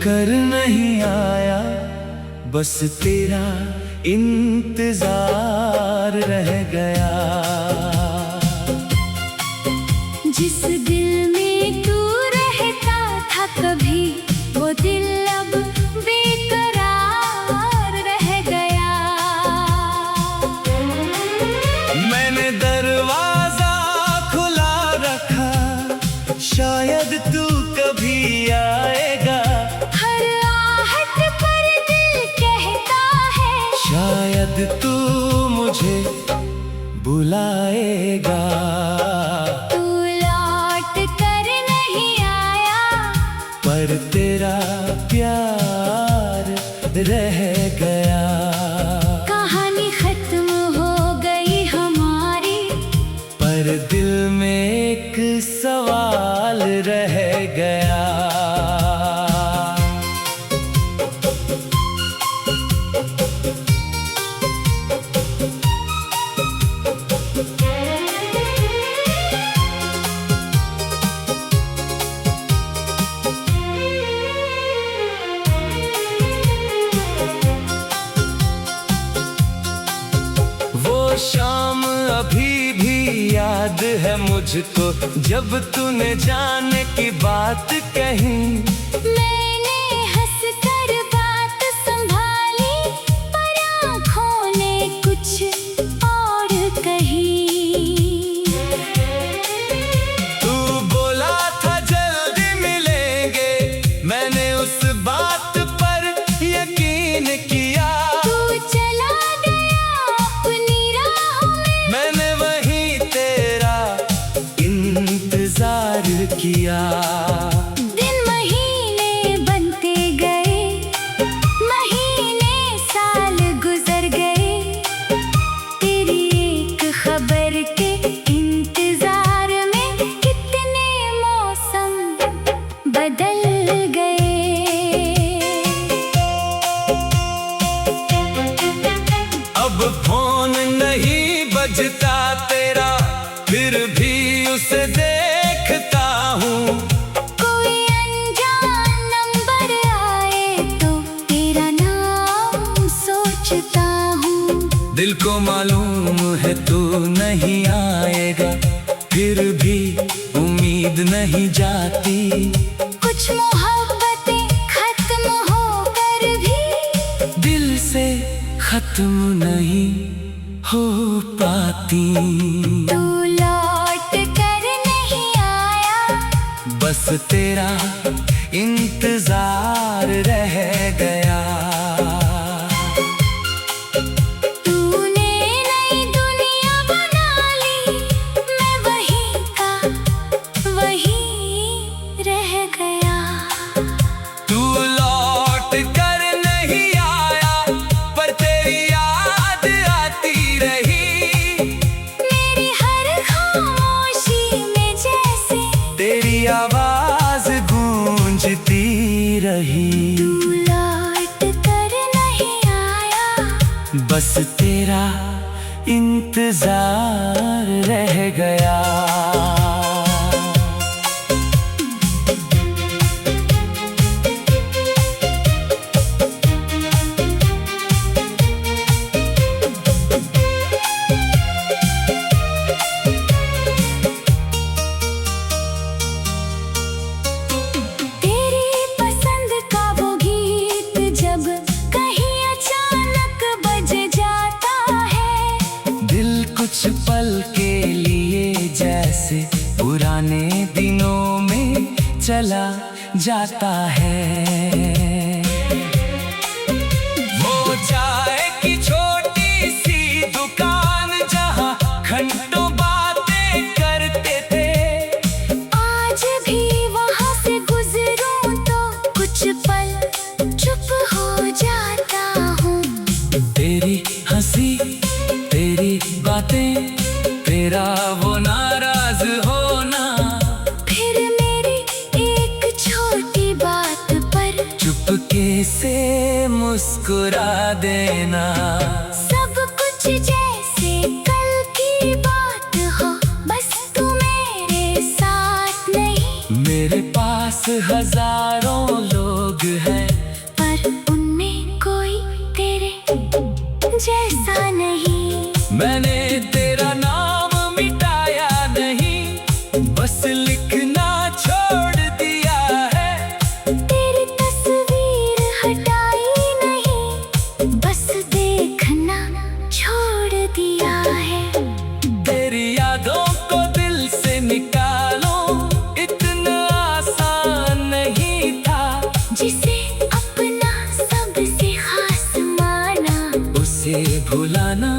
कर नहीं आया, बस तेरा इंतजार रह गया। जिस दिल में तू रहता था कभी, वो दिल अब बेकरार रह गया। मैंने दरवाजा खुला रखा, शायद तू कभी आएगा। हर आहट पर दिल कहता है, शायद तू मुझे बुलाएगा। तू लौट कर नहीं आया, पर तेरा प्यार रह गया। कहानी खत्म हो गई हमारी, पर दिल में एक सवाल रह गया। वो शाम अभी भी याद है मुझको, जब तूने जाने की बात कही। मैंने हंसकर बात संभाली, पर आँखों ने कुछ और कही। तू बोला था जल्दी मिलेंगे, मैंने उस बात पर यकीन किया। तू चला गया अपनी राह में, मैंने वहीं तेरा इंतजार किया। दिन महीने बनते गए, महीने साल गुजर गए। तेरी एक खबर के इंतजार में कितने मौसम बदल गए। अब फोन नहीं बजता तेरा, फिर भी उसे देखता हूँ। कोई अनजान नंबर आए तो तेरा नाम सोचता हूँ। दिल को मालूम है तू नहीं आएगा, फिर भी उम्मीद नहीं जाती। कुछ मोहब्बतें खत्म होकर भी दिल से खत्म नहीं हो पाती। तू लौट कर नहीं आया, बस तेरा इंतजार रह गया। तूने नई दुनिया बना ली, मैं वहीं का वहीं रह गया। तू लौट कर नहीं आया, पर तेरी याद आती रही। मेरी हर खामोशी में जैसे तेरी आवाज गूंजती रही। तू लौट कर नहीं आया, बस तेरा इंतजार रह गया। तेरी पसंद का वो गीत जब कहीं अचानक बज जाता है, दिल कुछ पल के लिए जैसे पुराने दिनों में चला जाता है। वो चाय की छोटी सी दुकान जहाँ घंटों बातें करते थे, आज भी वहाँ से गुजरूं तो कुछ पल चुप हो जाता हूँ। तेरी हंसी, तेरी बातें, तेरा वो नाराज होना, फिर मेरी एक छोटी बात पर चुपके से मुस्कुरा देना। सब कुछ जैसे कल की बात हो, बस तू मेरे साथ नहीं। मेरे पास हजारों लोग हैं, इसे भुलाना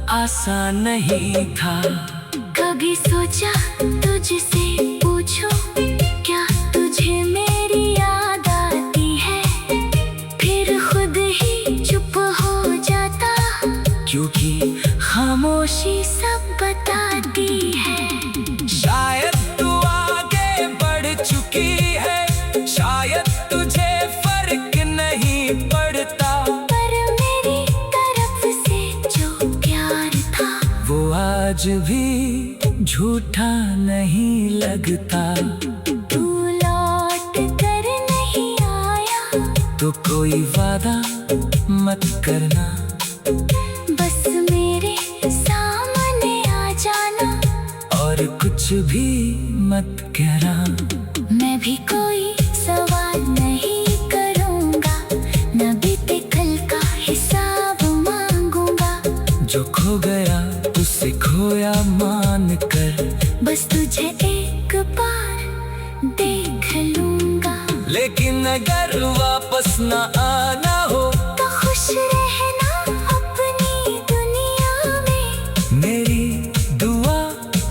आसान नहीं था। कभी सोचा तुझसे पूछो, क्या तुझे मेरी याद आती है? फिर खुद ही चुप हो जाता, क्योंकि खामोशी सब बताती है। शायद तू आगे बढ़ चुकी है, शायद तुझे फर्क नहीं पड़ता, पर मेरी तरफ से जो प्यार था वो आज भी झूठा नहीं लगता। तू लौट कर नहीं आया तो कोई वादा मत करना, बस मेरे सामने आ जाना, और कुछ भी मत कहना। मैं भी कोई सवाल नहीं करूँगा, न बीते कल का हिसाब मांगूंगा। जो खो गया उसे खोया मान कर, बस तुझे एक बार देख लूँगा। लेकिन अगर वापस न आना हो तो खुश रहना अपनी दुनिया में, मेरी दुआ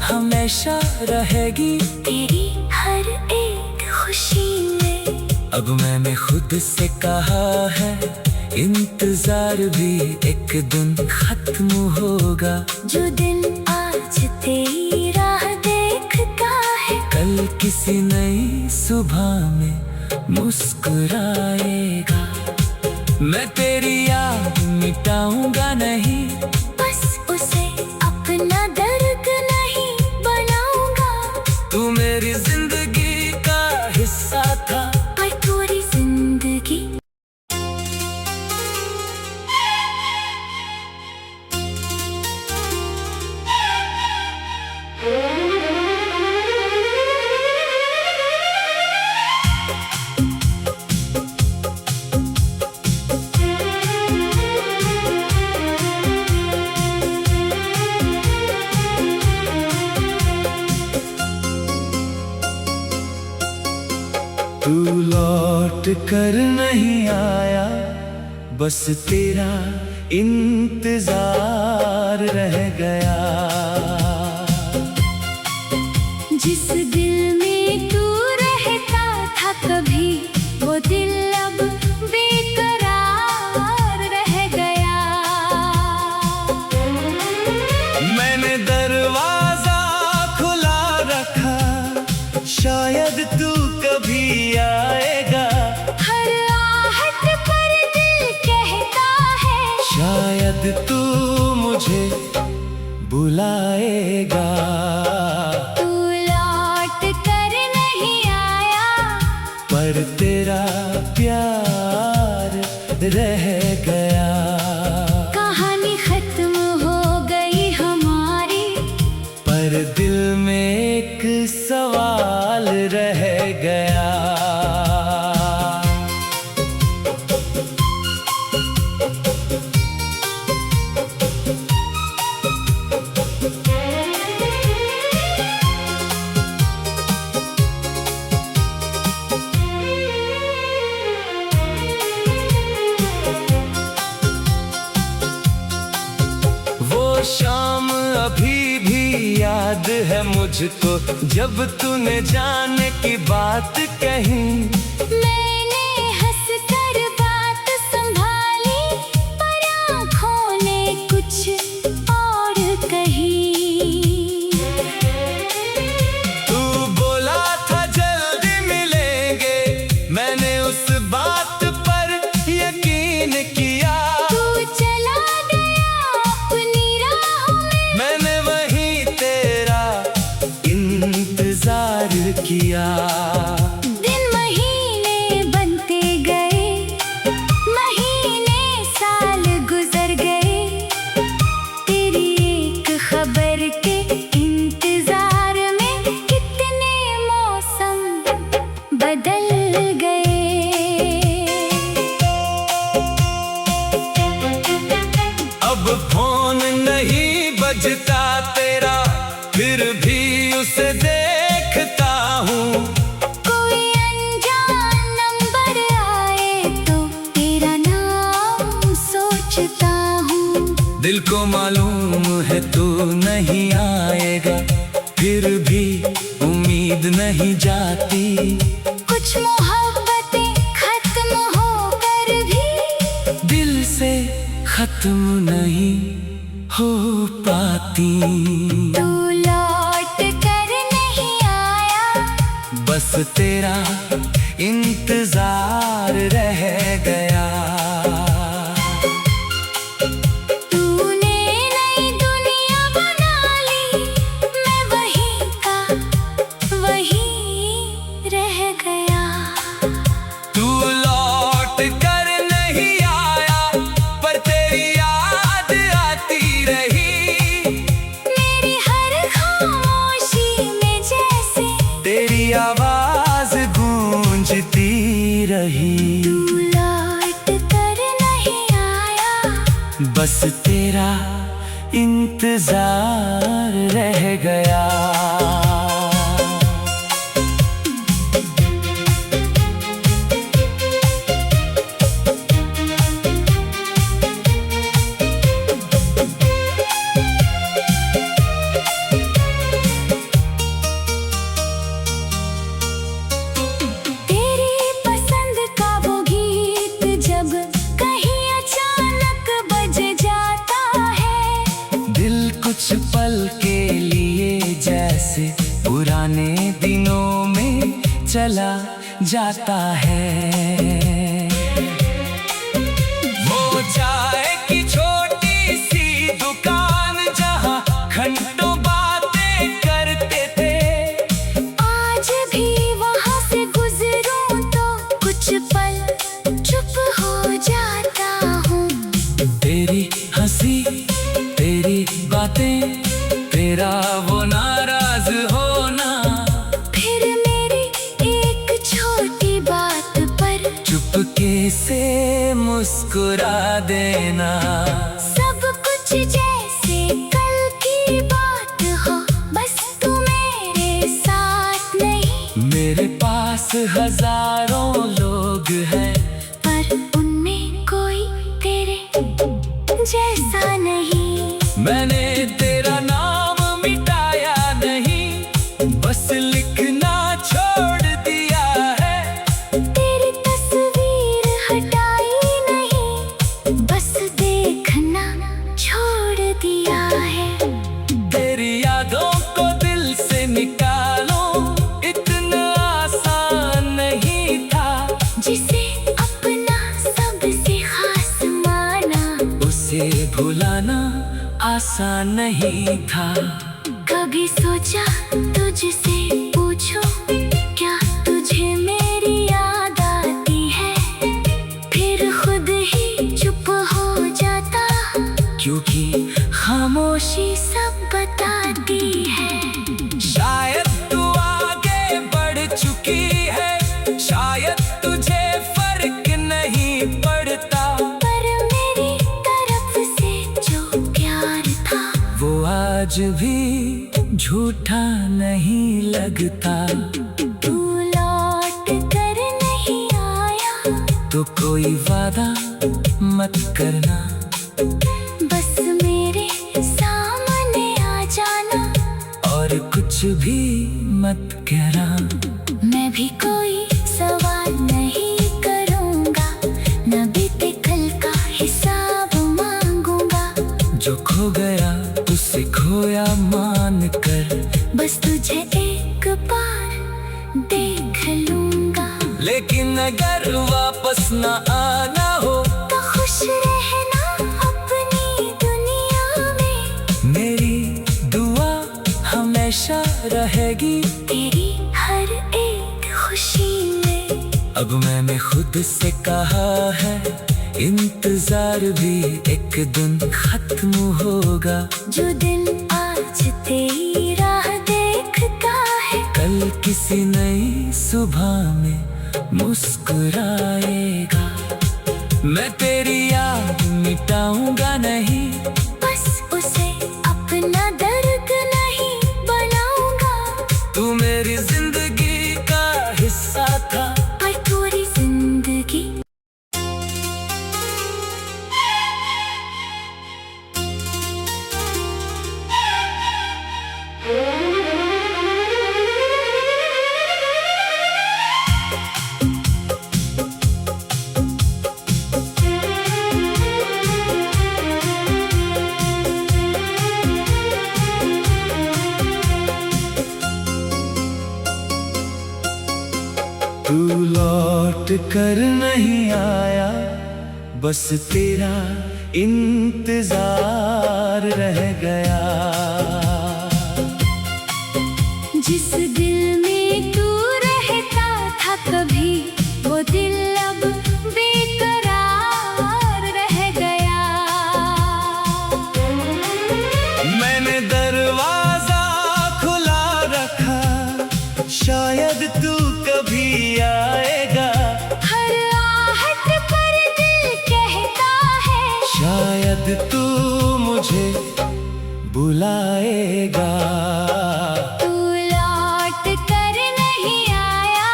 हमेशा रहेगी तेरी हर एक खुशी में। अब मैंने खुद से कहा है, इंतजार भी एक दिन खत्म होगा। जो दिल आज तेरी राह देखता है, कल किसी नई सुबह में मुस्कुराएगा। मैं तेरी याद मिटाऊंगा नहीं, बस उसे अपना दर्द नहीं बनाऊंगा। तू मेरी जिंदगी का हिस्सा था, पर पूरी जिंदगी तू लौट कर नहीं आया, बस तेरा इंतजार रह गया। जिस दिल में तू रहता था कभी, वो दिल अब बेकरार रह गया। मैंने दरवाजा खुला रखा, शायद तू कभी आएगा। हर आहट पर दिल कहता है, शायद तू मुझे बुलाएगा। तू लौट कर नहीं आया, पर तेरा प्यार रह गया। कहानी खत्म हो गई हमारी, पर दिल में एक सवाल रह गया। वो शाम अभी भी याद है मुझको, जब तूने जाने की बात कही। मैंने हंस कर बात संभाली, पर आँखों ने कुछ और कही। तू बोला था जल्दी मिलेंगे, मैंने उस बात पर यकीन किया। तू चला गया अपनी राहों में, मैंने वहीं तेरा इंतजार किया। दिन महीने बनते गए, महीने साल गुजर गए। तेरी एक खबर के इंतजार में कितने मौसम बदल गए। अब फोन नहीं बजता तेरा, फिर भी उसे देखता हूँ। कोई अनजान नंबर आए तो तेरा नाम सोचता हूँ। दिल को मालूम है तू नहीं आएगा, फिर भी उम्मीद नहीं जाती। कुछ मोहब्बतें खत्म होकर भी दिल से खत्म नहीं हो पाती। तू लौट कर नहीं आया, बस तेरा इंतजार रह गया। तूने नई दुनिया बना ली, मैं वहीं का वहीं रह गया। तू लौट कर नहीं आया, पर तेरी याद आती रही। मेरी हर खामोशी में जैसे तेरी आवाज गूंजती रही। तू लौट कर नहीं आया, बस तेरा इंतजार रह गया। तेरी पसंद का वो गीत जब कहीं अचानक बज जाता है। दिल कुछ पल के लिए जैसे पुराने दिनों में चला जाता है। वो चाय की छोटी सी दुकान जहाँ घंटों बातें करते थे, आज भी वहाँ से गुजरूं तो कुछ पल चुप हो जाता हूँ। तेरी हंसी, तेरी बातें, तेरा वो नाराज होना, फिर मेरी एक छोटी बात पर चुपके से मुस्कुरा देना। सब कुछ जैसे कल की बात हो, बस तू मेरे साथ नहीं। मेरे पास हजारों लोग हैं, पर उनमें कोई तेरे जैसा नहीं। मैंने तेरा नाम मिटाया नहीं, बस लिखना छोड़ दिया है। तेरी तस्वीर हटाई नहीं, बस देखना छोड़ दिया है। तेरी यादों को दिल से निकालो, इतना आसान नहीं था। जिसे अपना सबसे खास माना, उसे भुलाना आसान नहीं था। कभी सोचा तुझसे पूछूं, क्या तुझे मेरी याद आती है? फिर खुद ही चुप हो जाता, क्योंकि खामोशी सब बताती है। शायद तू आगे बढ़ चुकी है, शायद तुझे फर्क नहीं पड़ता। पर मेरी तरफ से जो प्यार था, वो आज भी झूठा नहीं लगता। तू लौट कर नहीं आया, तो कोई वादा मत करना, बस मेरे सामने आ जाना। और कुछ भी मत कहना। मैं भी कोई सवाल नहीं करूँगा, न बीते कल का हिसाब मांगूंगा। जो खो गया उसे खोया मान कर, बस तुझे एक बार देख लूँगा। लेकिन अगर वापस न आना हो, तो खुश रहना अपनी दुनिया में। मेरी दुआ हमेशा रहेगी तेरी हर एक खुशी में। अब मैंने खुद से कहा है, इंतजार भी एक दिन खत्म होगा। जो दिन आज तेरी राह देखता है, कल किसी नई सुबह में मुस्कुराएगा। मैं तेरी याद मिटाऊंगा नहीं, बस उसे अपना दर्द नहीं बनाऊंगा। तू मेरी जिंदगी का हिस्सा था, पर पूरी जिंदगी कर नहीं आया, बस तेरा इंतजार रह गया। जिस दिल में तू रहता था कभी, वो दिल अब बेकरार रह गया। मैंने दरवाजा खुला रखा, शायद तू कभी आएगा। हर आहट पर दिल कहता है, शायद तू मुझे बुलाएगा। तू लौट कर नहीं आया,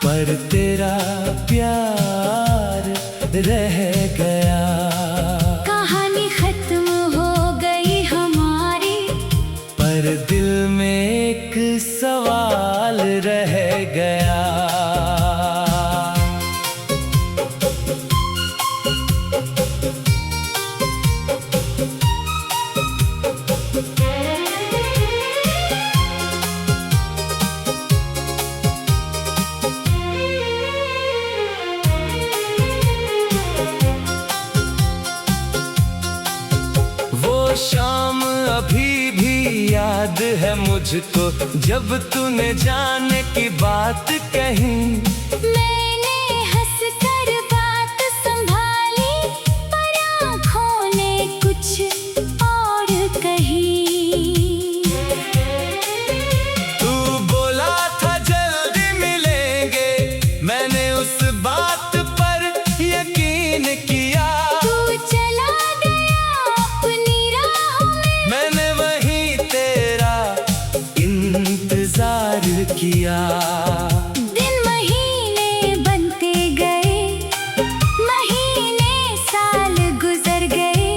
पर तेरा प्यार रह गया। कहानी खत्म हो गई हमारी, पर दिल में एक सवाल रह गया। शाम अभी भी याद है मुझको, जब तूने जाने की बात कही। मैंने हंस कर बात संभाली, पर आँखों ने कुछ और कही। तू बोला था जल्दी मिलेंगे, मैंने उस बात पर यकीन किया। तू चला गया अपनी राहों में, मैंने वहीं तेरा इंतजार किया। दिन महीने बनते गए, महीने साल गुजर गए।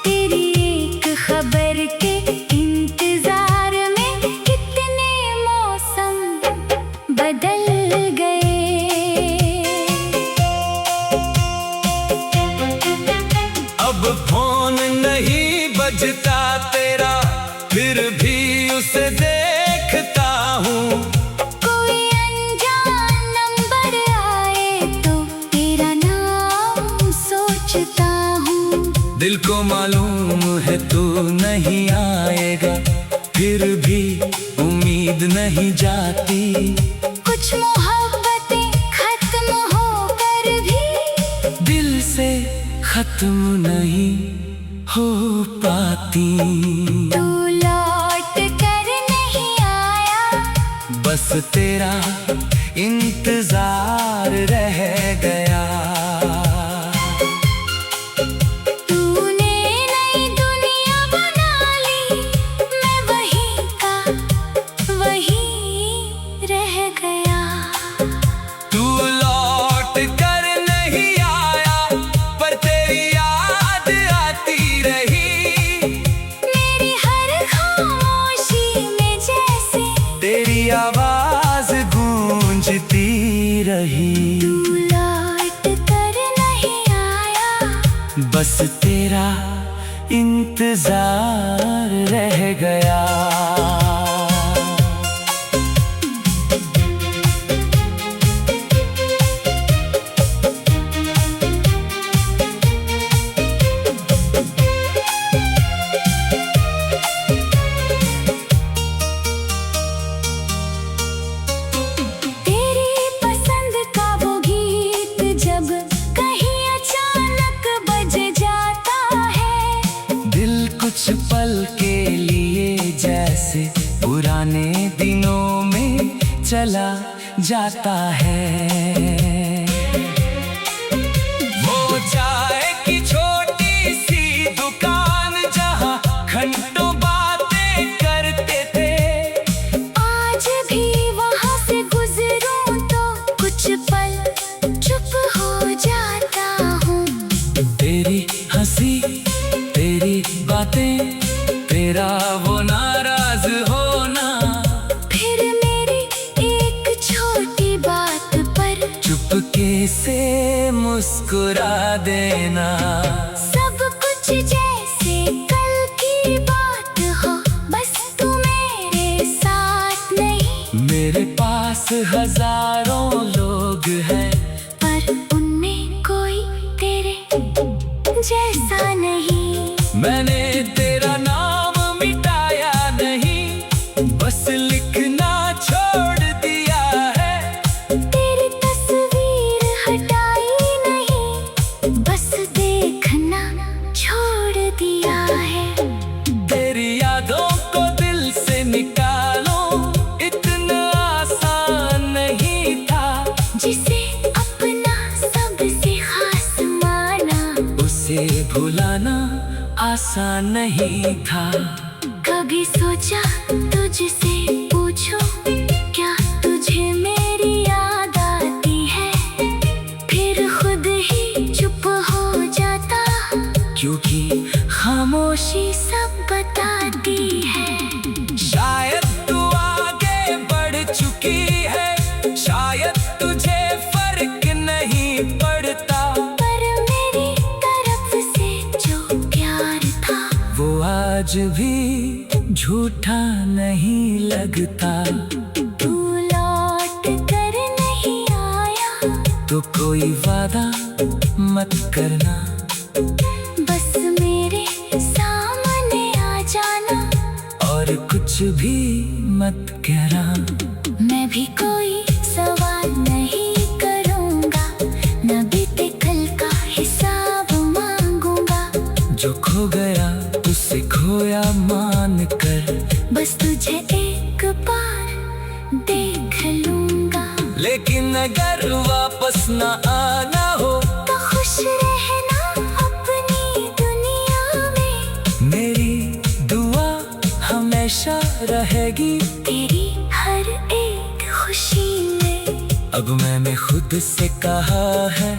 तेरी एक खबर के इंतजार में कितने मौसम बदल गए। अब फोन नहीं बजता तेरा, फिर भी उसे देखता हूँ। कोई अनजान नंबर आए तो तेरा नाम सोचता हूँ। दिल को मालूम है तू नहीं आएगा, फिर भी उम्मीद नहीं जाती। कुछ मोहब्बतें खत्म होकर भी दिल से खत्म नहीं हो पाती। तू लौट कर नहीं आया, बस तेरा इंतजार रह गया। तूने नई दुनिया बना ली, मैं वहीं का वहीं रह गया। तू लौट कर नहीं आया, पर तेरी याद आती रही। मेरी हर खामोशी में जैसे तेरी आवाज गूंजती रही। तू लौट कर नहीं आया, बस तेरा इंतजार रह गया। तेरी पसंद का वो गीत जब कहीं अचानक बज जाता है, दिल कुछ पल के लिए जैसे पुराने दिनों में चला जाता है। वो चाय की छोटी सी दुकान जहाँ घंटों बातें करते थे, आज भी वहाँ से गुजरूं तो कुछ पल चुप हो जाता हूँ। तेरी हंसी, तेरी बातें, तेरा वो नाराज होना, फिर मेरी एक छोटी बात पर चुपके से मुस्कुरा देना। सब कुछ जैसे कल की बात हो, बस तू मेरे साथ नहीं। मेरे पास हजारों लोग हैं, बस देखना छोड़ दिया है। तेरी यादों को दिल से निकालो, इतना आसान नहीं था। जिसे अपना सबसे खास माना, उसे भुलाना आसान नहीं था। कभी सोचा तुझसे पूछूं, क्या तुझे मेरी याद आती है? फिर खुद ही चुप हो जाता, क्योंकि खामोशी सब बताती है। शायद तू आगे बढ़ चुकी है, शायद तुझे फर्क नहीं पड़ता। पर मेरी तरफ से जो प्यार था, वो आज भी झूठा नहीं लगता। तू लौट कर नहीं आया, तो कोई वादा मत करना, बस मेरे सामने आ जाना। और कुछ भी मत कहना। मैं भी कोई सवाल नहीं करूँगा, न बीते कल का हिसाब मांगूंगा। जो खो गया उसे खोया मान कर, बस तुझे एक बार देख लूँगा। लेकिन अगर वापस न आना हो, तो खुश रहना अपनी दुनिया में। मेरी दुआ हमेशा रहेगी तेरी हर एक खुशी में। अब मैंने खुद से कहा है,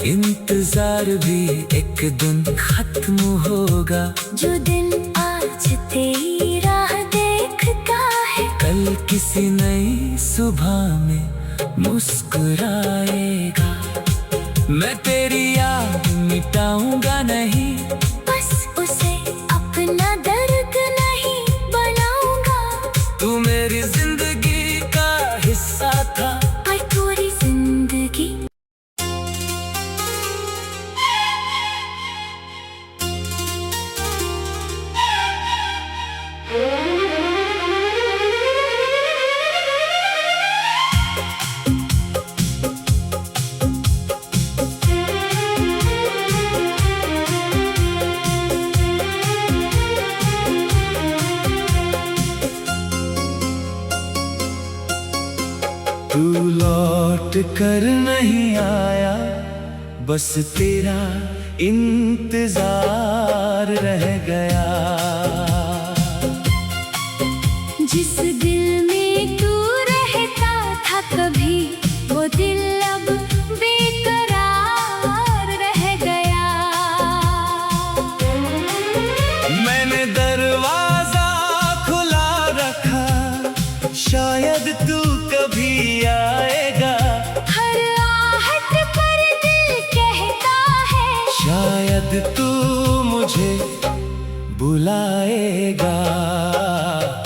इंतजार भी एक दिन खत्म होगा। जो दिन आज तेरी राह देखता है, कल किसी नई सुबह में मुस्कुराएगा। मैं तेरी याद मिटाऊंगा नहीं, बस उसे अपना दर्द नहीं बनाऊंगा। तू मेरी जिंदगी का हिस्सा था, पर पूरी जिंदगी। तू लौट कर नहीं आया, बस तेरा इंतजार रह गया। जिस दिल में तू रहता था कभी, वो दिल अब बेकरार रह गया। मैंने दरवाजा खुला रखा, शायद तू कभी आएगा। हर आहट पर दिल कहता है, शायद तू मुझे बुलाएगा।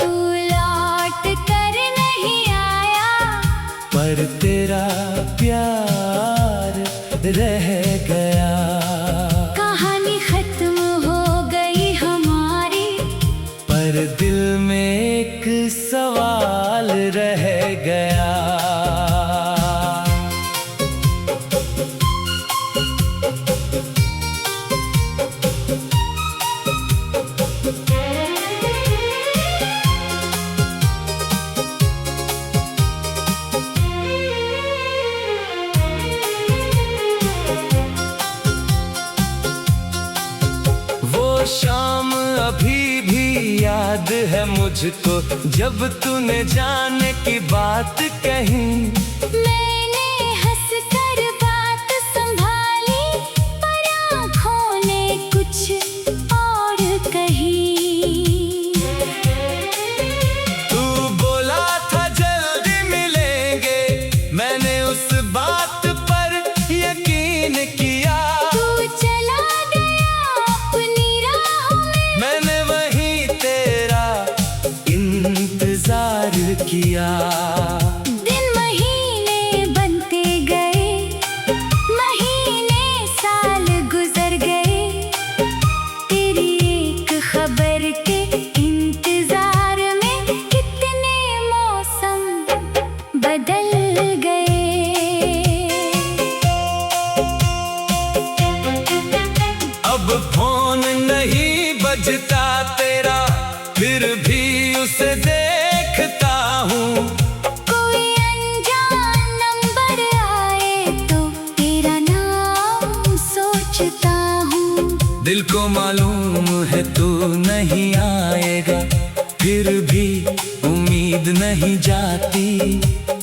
तू लौट कर नहीं आया, पर तेरा प्यार रह गया। कहानी खत्म हो गई हमारी, पर दिल में एक सवाल रह गया। वो शाम अभी भी याद है मुझको, जब तूने जाने की बात कही। मैंने हंस कर बात संभाली, पर आँखों ने कुछ और कही। तू बोला था जल्दी मिलेंगे, मैंने उस बात पर यकीन किया। तू चला गया अपनी राह में, मैंने वहीं तेरा इंतजार किया। दिन महीने फोन नहीं बजता तेरा, फिर भी उसे देखता हूँ। कोई अनजान नंबर आए तो तेरा नाम सोचता हूँ। दिल को मालूम है तू नहीं आएगा, फिर भी उम्मीद नहीं जाती।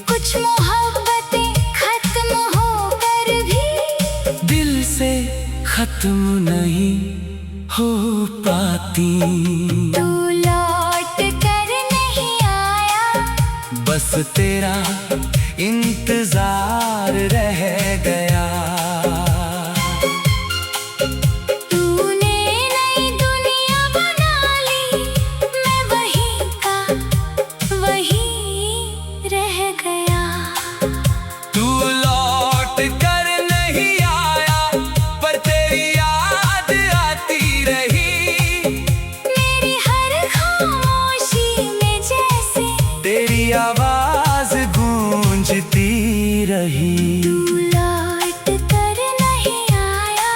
कुछ मोहब्बतें खत्म होकर भी दिल से खत्म नहीं हो पाती। तू लौट कर नहीं आया, बस तेरा इंतजार रह गया। तूने नई दुनिया बना ली, मैं वहीं का वहीं रह गया। तू लौट कर नहीं आया, पर तेरी याद आती रही। मेरी हर खामोशी में जैसे तेरी आवाज गूंजती रही। तू लौट कर नहीं आया,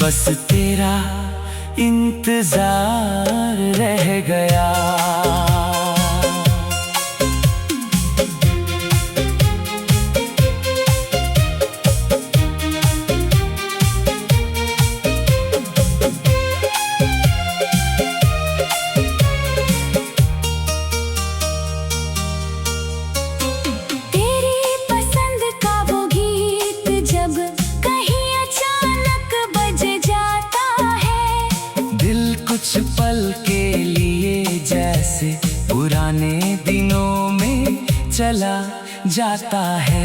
बस तेरा इंतजार रह गया। तेरी पसंद का वो गीत जब कहीं अचानक बज जाता है। दिल कुछ पल के लिए जैसे पुराने दिनों में चला जाता है।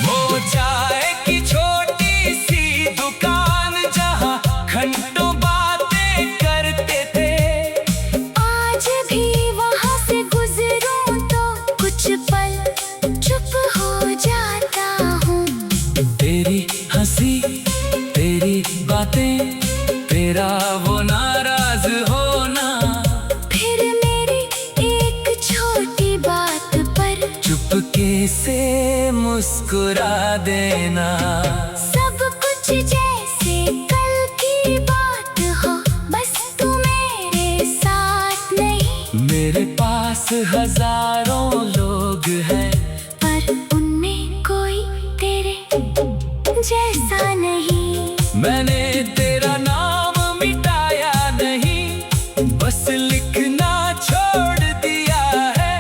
वो चाय की छोटी सी दुकान जहाँ घंटों बातें करते थे, आज भी वहाँ से गुजरूं तो कुछ पल चुप हो जाता हूँ। तेरी हंसी, तेरी बातें, तेरा वो नाराज होना, फिर मेरी एक छोटी बात पर चुपके से मुस्कुरा देना। सब कुछ जैसे कल की बात हो, बस तू मेरे साथ नहीं। मेरे पास हजारों लोग हैं, पर उनमें कोई तेरे जैसा नहीं। मैंने तेरा नाम मिटाया नहीं, बस लिखना छोड़ दिया है।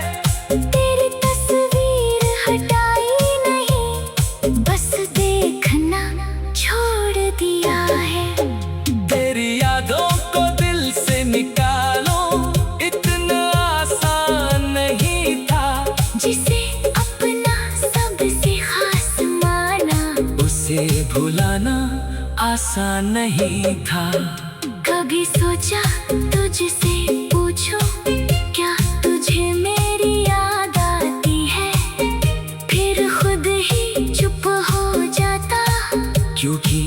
तेरी तस्वीर हटाई नहीं, बस देखना छोड़ दिया है। तेरी यादों को दिल से निकालो, इतना आसान नहीं था। जिसे अपना सबसे खास माना, उसे भुलाना आसान नहीं था। कभी सोचा तुझसे पूछो, क्या तुझे मेरी याद आती है? फिर खुद ही चुप हो जाता, क्योंकि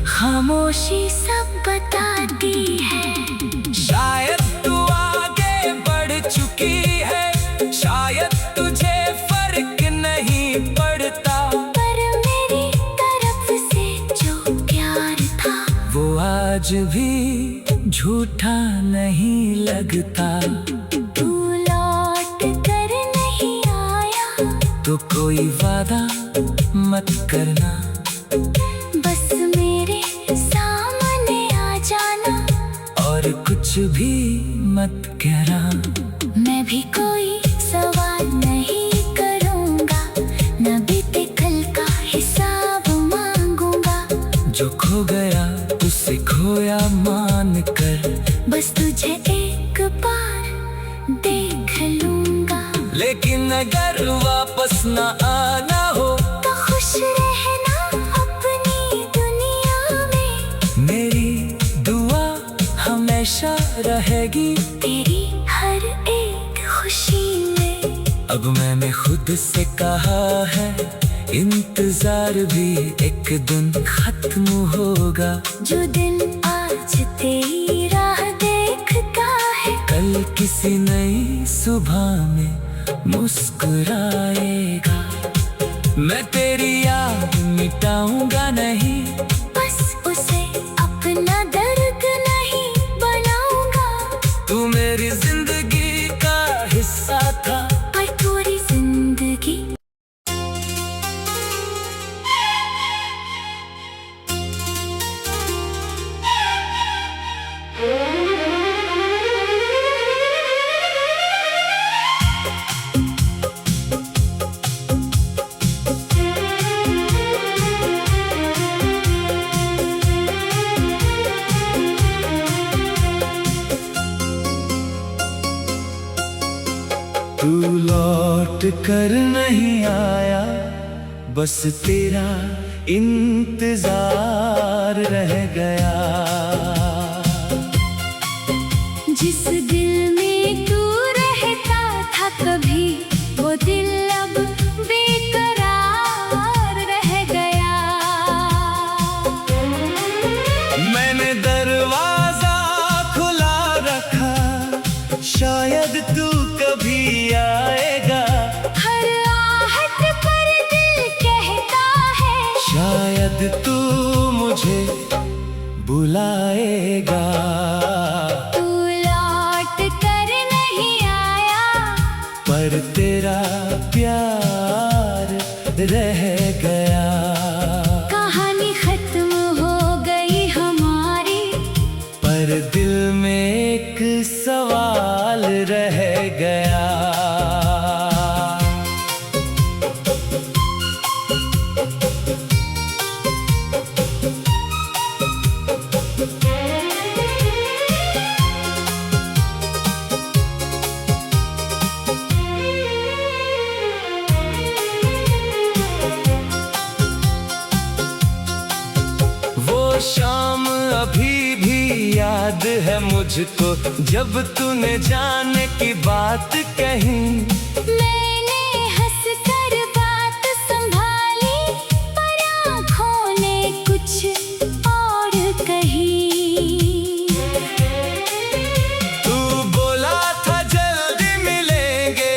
खामोशी सब बताती है। शायद तू आगे बढ़ चुकी है, शायद तुझे फर्क नहीं पड़ता। पर मेरी तरफ से जो प्यार था, वो आज भी झूठा नहीं लगता। तू लौट कर नहीं आया, तो कोई वादा मत करना, बस मेरे सामने आ जाना। और कुछ भी मत कहना। मैं भी कोई सवाल नहीं करूँगा, न बीते कल का हिसाब मांगूंगा। जो खो गया उसे खोया मान कर, बस तुझे एक बार देख लूँगा। लेकिन अगर वापस न आना हो, तो खुश रहना अपनी दुनिया में। मेरी दुआ हमेशा रहेगी तेरी हर एक खुशी में। अब मैंने खुद से कहा है, इंतजार भी एक दिन खत्म होगा। जो दिन आज तेरी राह देखता है, कल किसी नई सुबह में मुस्कुराएगा। मैं तेरी याद मिटाऊंगा नहीं, कर नहीं आया, बस तेरा इंतजार रह गया। जिस दिल में तू रहता था कभी, वो दिल अब बेकरार रह गया। मैंने दरवाजा खुला रखा, शायद तू कभी आएगा। हर आहट पर दिल कहता है, शायद तू मुझे बुलाएगा। तू लौट कर नहीं आया, पर तेरा प्यार रह गया। कहानी खत्म हो गई हमारी, पर दिल में एक सवाल रह गया। वो शाम अभी भी याद है मुझको, जब तूने जाने की बात कही। मैंने हंस कर बात संभाली, पर आँखों ने कुछ और कही। तू बोला था जल्दी मिलेंगे,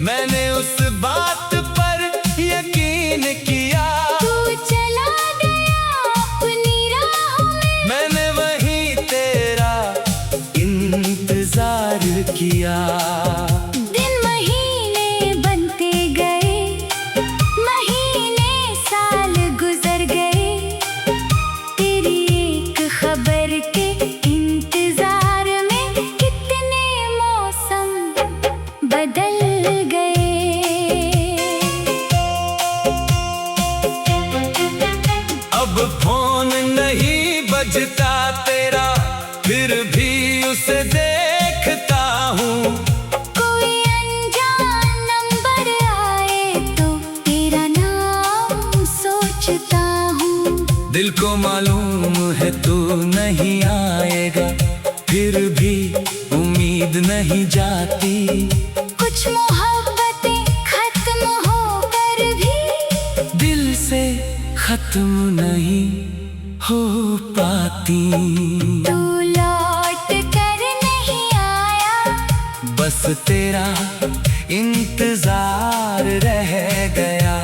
मैंने उस बात पर यकीन किया। तू चला गया अपनी राहों में, मैंने वहीं तेरा इंतजार किया। दिन महीने बनते गए, महीने साल गुजर गए। तेरी एक खबर के इंतजार में कितने मौसम बदल गए। अब फोन नहीं बजता तेरा, फिर भी उसे देखता हूँ। कोई अनजान नंबर आए तो तेरा नाम सोचता हूँ। दिल को मालूम है तू नहीं आएगा, फिर भी उम्मीद नहीं जाती। कुछ मोहब्बतें खत्म होकर भी दिल से खत्म नहीं हो पाती। तू लौट कर नहीं आया, बस तेरा इंतजार रह गया।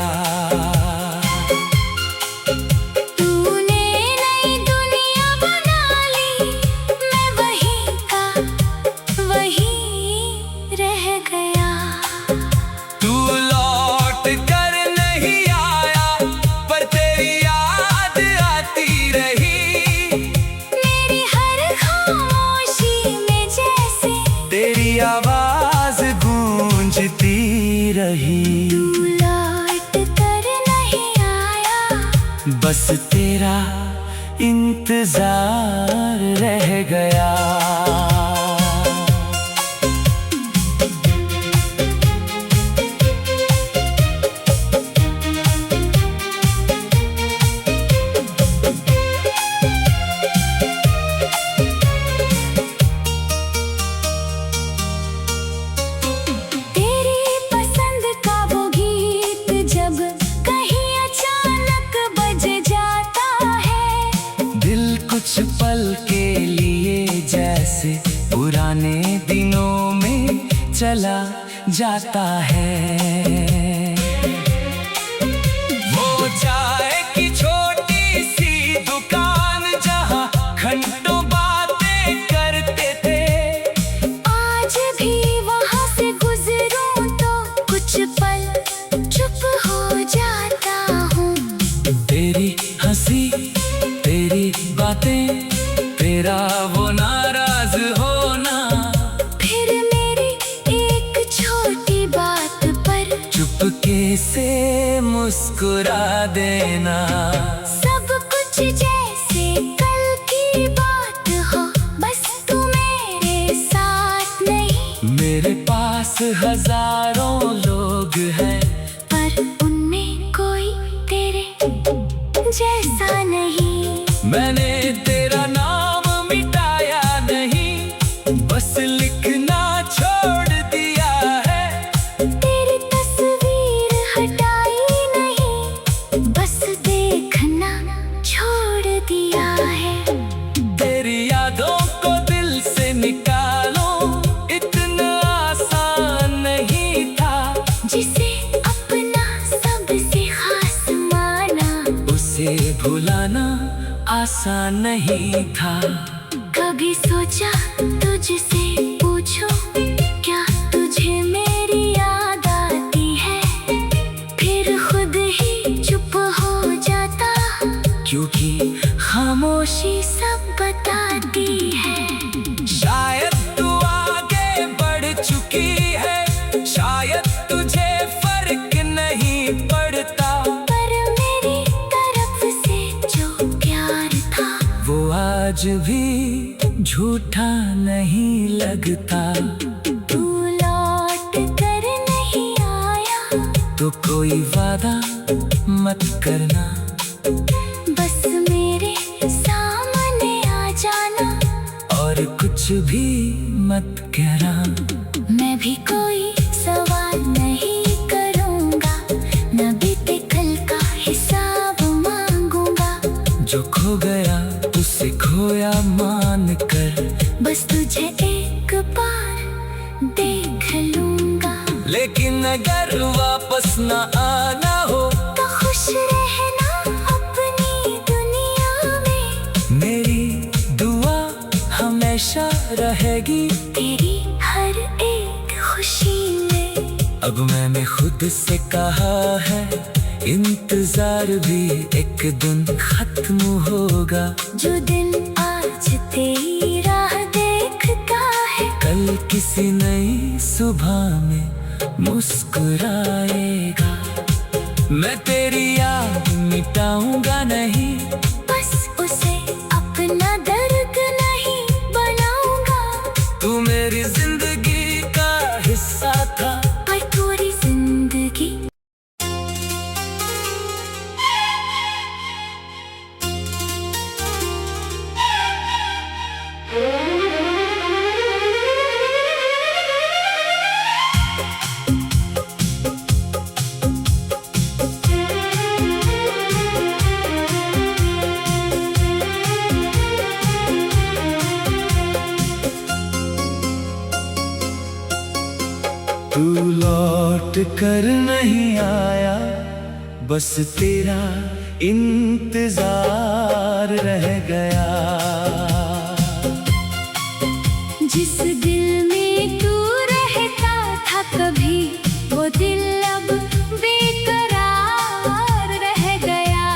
तूने नई दुनिया बना ली, मैं वहीं का वहीं रह गया। तू लौट कर नहीं आया, पर तेरी याद आती रही। मेरी हर खामोशी में जैसे तेरी आवाज गूंजती रही। तू लौट कर नहीं आया, बस तेरा इंतजार रह गया। तेरी पसंद का वो गीत जब कहीं अचानक बज जाता है। दिल कुछ पल के लिए जैसे पुराने दिनों में चला जाता है। वो चाय की छोटी सी दुकान जहाँ घंटों बातें करते थे, आज भी वहाँ से गुजरूं तो कुछ पल चुप हो जाता हूँ। तेरी हंसी, तेरी बातें, तेरा वो नाराज होना, फिर मेरी एक छोटी बात पर चुपके से मुस्कुरा देना। सब कुछ जैसे कल की बात हो, बस तू मेरे साथ नहीं। मेरे पास हजारों लोग हैं, भुलाना आसान नहीं था। कभी सोचा तुझसे पूछूं, क्या तुझे मेरी याद आती है? फिर खुद ही चुप हो जाता, क्योंकि खामोशी सब बताती है। शायद तू आगे बढ़ चुकी है, शायद तुझे फर्क नहीं पड़ता, पर मेरी तरफ से जो प्यार था वो आज भी झूठा नहीं लगता। तू लौट कर नहीं आया तो कोई वादा मत करना, बस मेरे सामने आ जाना, और कुछ भी मत कहना। मैं भी कोई सवाल नहीं करूँगा, न बीते कल का हिसाब मांगूंगा। जो खो गया उसे खोया मान कर, बस तुझे एक बार देख लूँगा। लेकिन अगर वापस न आना हो तो खुश रहना अपनी दुनिया में, मेरी दुआ हमेशा रहेगी तेरी हर एक खुशी में। अब मैंने खुद से कहा है, इंतजार भी एक दिन खत्म होगा। जो दिन आज तेरी राह देखता है, कल किसी नई सुबह में मुस्कुराएगा। मैं तेरी याद मिटाऊंगा नहीं, बस उसे अपना दर्द नहीं बनाऊंगा। तू मेरी जिंदगी का हिस्सा था, पर पूरी जिंदगी तू लौट कर नहीं आया, बस तेरा इंतजार रह गया। जिस दिल में तू रहता था कभी, वो दिल अब बेकरार रह गया।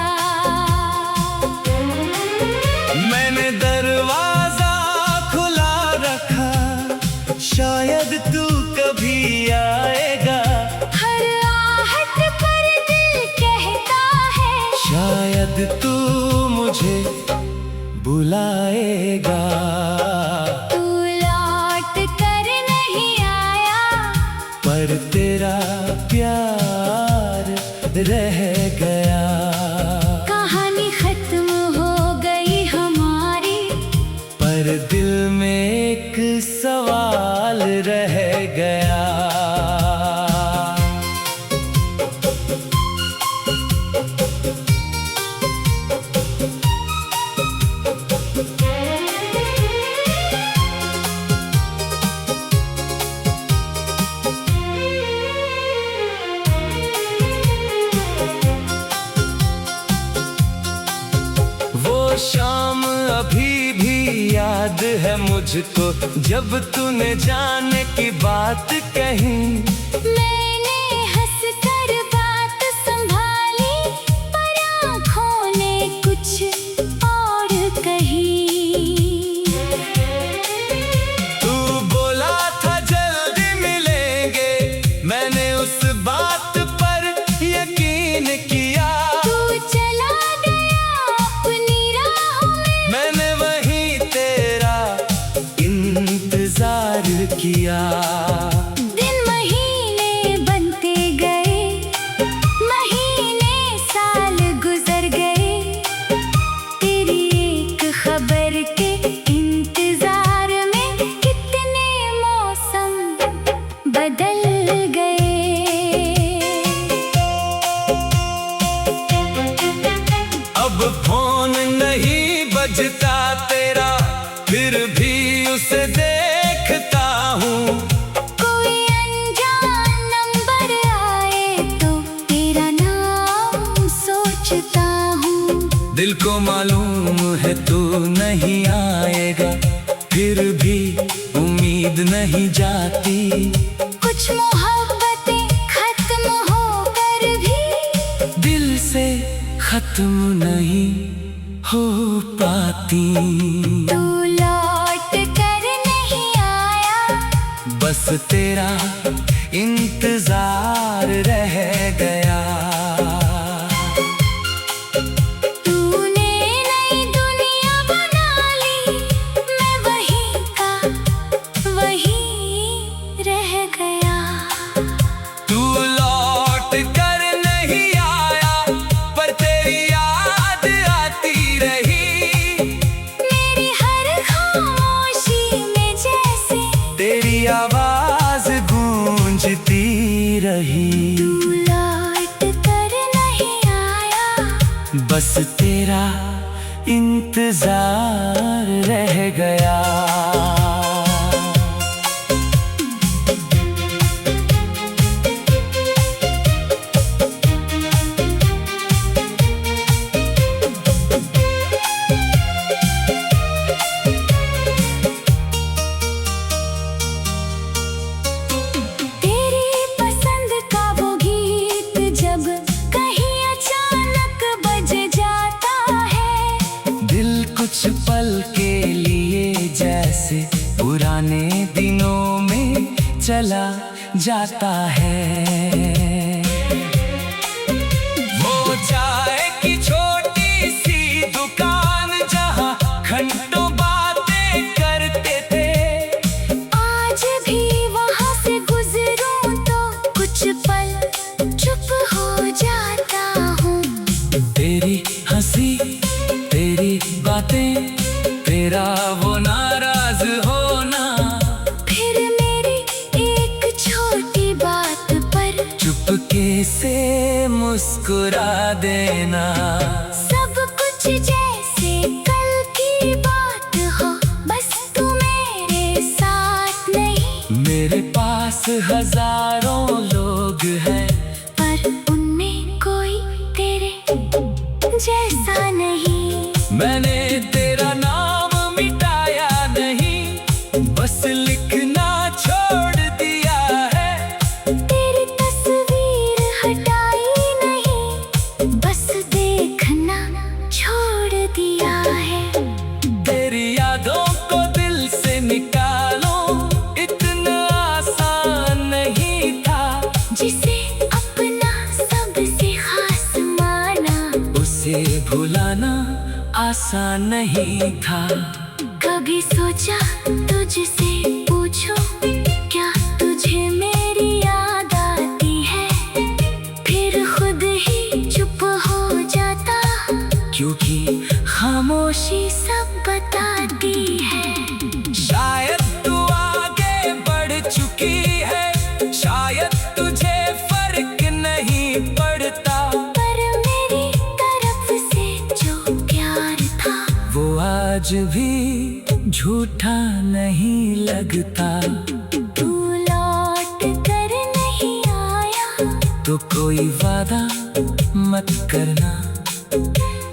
मैंने दरवाजा खुला रखा, शायद तू कभी आएगा। हर आहट पर दिल कहता है, शायद तू मुझे बुलाएगा। तू लौट कर नहीं आया, पर तेरा प्यार रह गया। कहानी खत्म हो गई हमारी, पर दिल में एक सवाल रह गया। वो शाम अभी भी याद है मुझको, जब तूने जाने की बात कही। मैंने हंस कर बात संभाली, पर आँखों ने कुछ और कही। तू बोला था जल्दी मिलेंगे, मैंने उस बात पर यकीन किया। तू चला गया अपनी राहों में, मैंने वहीं तेरा इंतजार किया। दिन महीने बनते गए, महीने साल गुजर गए। तेरी एक खबर के इंतजार में कितने मौसम बदल गए। अब फोन नहीं बजता तेरा, फिर भी उसे देखता हूँ। कोई अनजान नंबर आए तो तेरा नाम सोचता हूँ। दिल को मालूम है तू नहीं आएगा, फिर भी उम्मीद नहीं जाती। कुछ मोहब्बतें खत्म होकर भी दिल से खत्म नहीं हो पाती। तू लौट कर नहीं आया, बस तेरा इंतजार रह गया। तूने नई दुनिया बना ली, मैं वहीं का वहीं रह गया। तू लौट कर नहीं आया, पर तेरी याद आती रही। मेरी हर खामोशी में जैसे तेरी आवाज गूंजती रही। तू लौट कर नहीं आया, बस तेरा इंतजार रह गया। तेरी पसंद का वो गीत जब कहीं अचानक बज जाता है। दिल कुछ पल के लिए जैसे पुराने दिनों में चला जाता है। वो चाय की छोटी सी दुकान जहाँ घंटों बातें करते थे, आज भी वहाँ से गुजरूं तो कुछ पल चुप हो जाता हूँ। तेरी हंसी, तेरी बातें, तेरा वो नाराज होना, फिर मेरी एक छोटी बात पर चुपके से मुस्कुरा देना। सब कुछ जैसे कल की बात हो, बस तू मेरे साथ नहीं। मेरे पास हजारों लोग हैं, पर उनमें कोई तेरे जैसा नहीं। मैंने तेरा नाम मिटाया नहीं, बस लिखना छोड़ दिया है। तेरी तस्वीर हटाई नहीं, बस देखना छोड़ दिया है। तेरी यादों को दिल से निकालो, इतना आसान नहीं था। जिसे अपना सबसे खास माना, उसे भुलाना आसान नहीं था। कभी सोचा तुझसे पूछूं, क्या तुझे मेरी याद आती है? फिर खुद ही चुप हो जाता, क्योंकि खामोशी सब बताती है। शायद तू आगे बढ़ चुकी है, शायद तुझे फर्क नहीं पड़ता। पर मेरी तरफ से जो प्यार था, वो आज भी झूठा नहीं लगता। तू लौट कर नहीं आया, तो कोई वादा मत करना,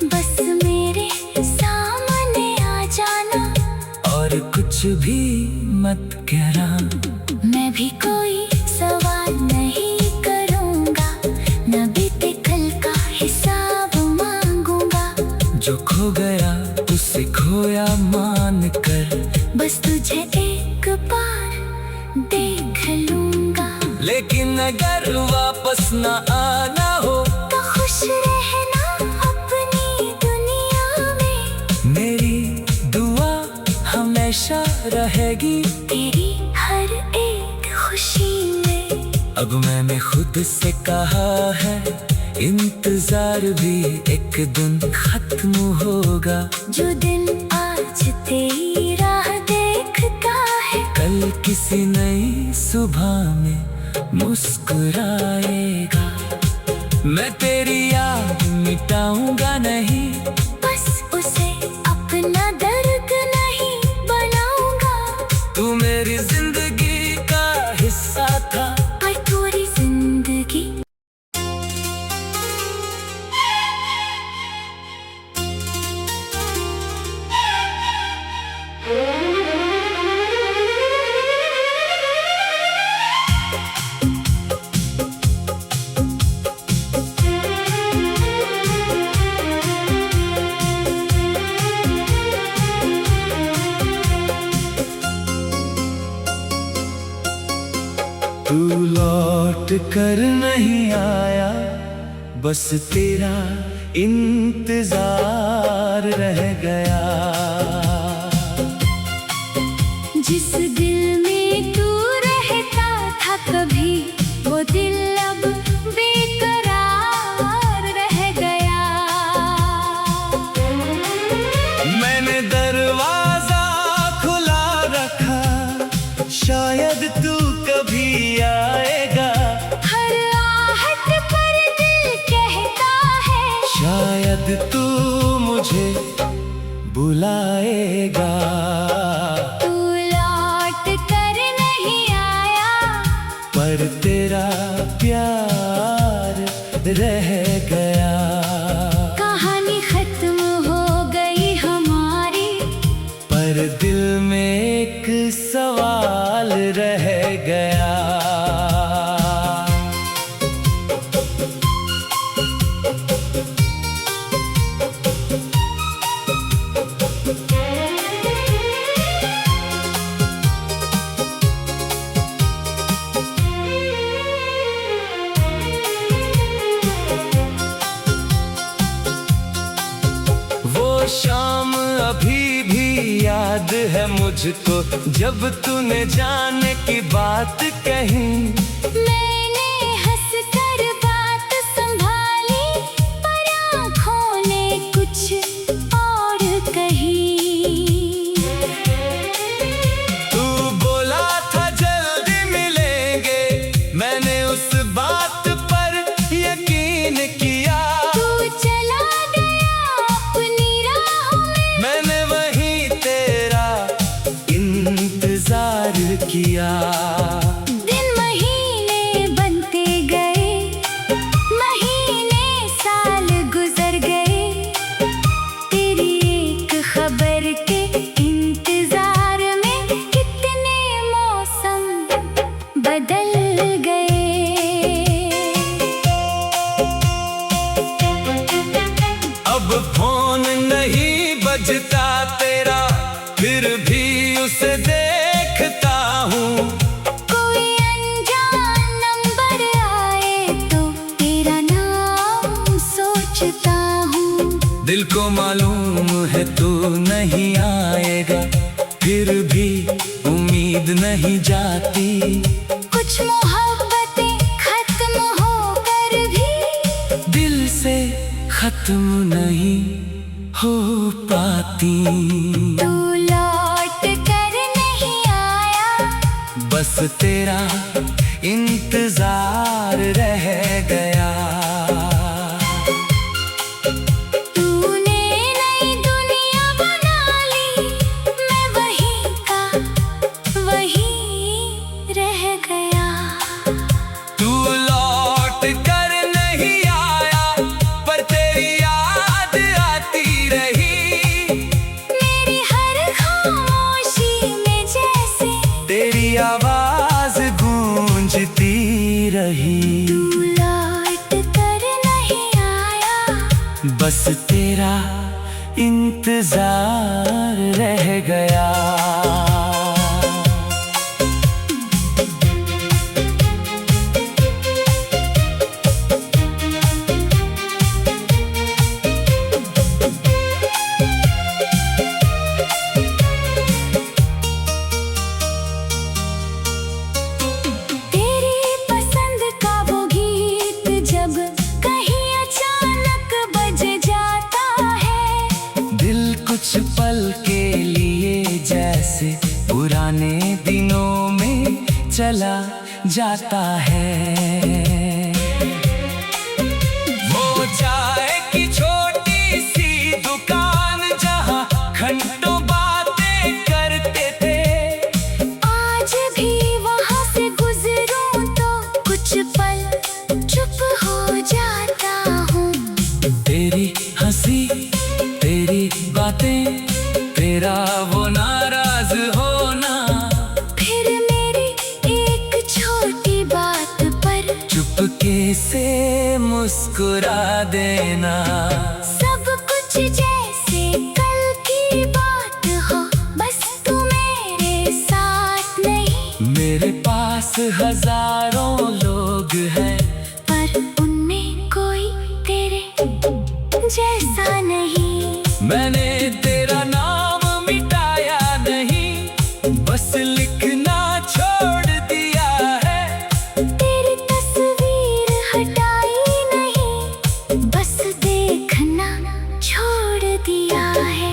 बस मेरे सामने आ जाना। और कुछ भी मत कहना। मैं भी कोई सवाल नहीं करूँगा, न बीते कल का हिसाब मांगूंगा। जो खो गया उसे खोया मान कर, बस तुझे एक बार देख लूँगा। लेकिन अगर वापस न आना हो, तो खुश रहना अपनी दुनिया में। मेरी दुआ हमेशा रहेगी तेरी हर एक खुशी में। अब मैंने खुद से कहा है, इंतजार भी एक दिन खत्म होगा। जो दिन आज तेरी राह देखता है, कल किसी नई सुबह में मुस्कुराएगा। मैं तेरी याद मिटाऊंगा नहीं, बस उसे अपना दर्द नहीं बनाऊंगा। तू मेरी जिंदगी का हिस्सा था, पर पूरी जिंदगी कर नहीं आया, बस तेरा इंतजार रह गया। जिस दिल में तू रहता था कभी, वो दिल अब बेकरार रह गया। मैंने दरवाजा खुला रखा, शायद तू कभी आएगा। हर आहट पर दिल कहता है, शायद तू मुझे बुलाएगा। तू लौट कर नहीं आया, पर तेरा प्यार रह गया। कहानी खत्म हो गई हमारी, पर दिल में एक सवाल रह गया। वो शाम अभी भी याद है मुझको, जब तूने जाने की बात कही। मैंने हंस कर बात संभाली, पर आँखों ने कुछ और कही। तू बोला था जल्दी मिलेंगे, मैंने उस बात पर यकीन किया। तू चला गया अपनी राहों में, मैंने वहीं तेरा इंतजार किया। दिन महीने बनते गए, महीने साल गुजर गए। तेरी एक खबर के इंतजार में कितने मौसम बदल गए। अब फोन नहीं बजता तेरा, फिर भी उसे देखता हूँ। कोई अनजान नंबर आए तो तेरा नाम सोचता हूँ। दिल को मालूम है तू नहीं आएगा, फिर भी उम्मीद नहीं जाती। कुछ मोहब्बतें खत्म होकर भी दिल से खत्म नहीं हो पाती। तू लौट कर नहीं आया, बस तेरा इंतजार रह गया। तूने नई दुनिया बना ली, मैं वहीं का वहीं रह गया। तू लौट कर नहीं आया, पर तेरी याद आती रही। मेरी हर खामोशी में जैसे तेरी आवाज गूंजती रही। तू लौट कर नहीं आया, बस तेरा इंतजार रह गया। तेरी पसंद का वो गीत जब कहीं अचानक बज जाता है। दिल कुछ पल के लिए जैसे पुराने दिनों में चला जाता है। वो चाय की छोटी सी दुकान जहाँ घंटों बातें करते थे, आज भी वहाँ से गुजरूं तो कुछ पल चुप हो जाता हूँ। तेरी हंसी, तेरी बातें, तेरा वो नाराज होना, फिर मेरी एक छोटी बात पर चुपके से मुस्कुरा देना। सब कुछ जैसे कल की बात हो, बस तू मेरे साथ नहीं। मेरे पास हजारों लोग दिया है।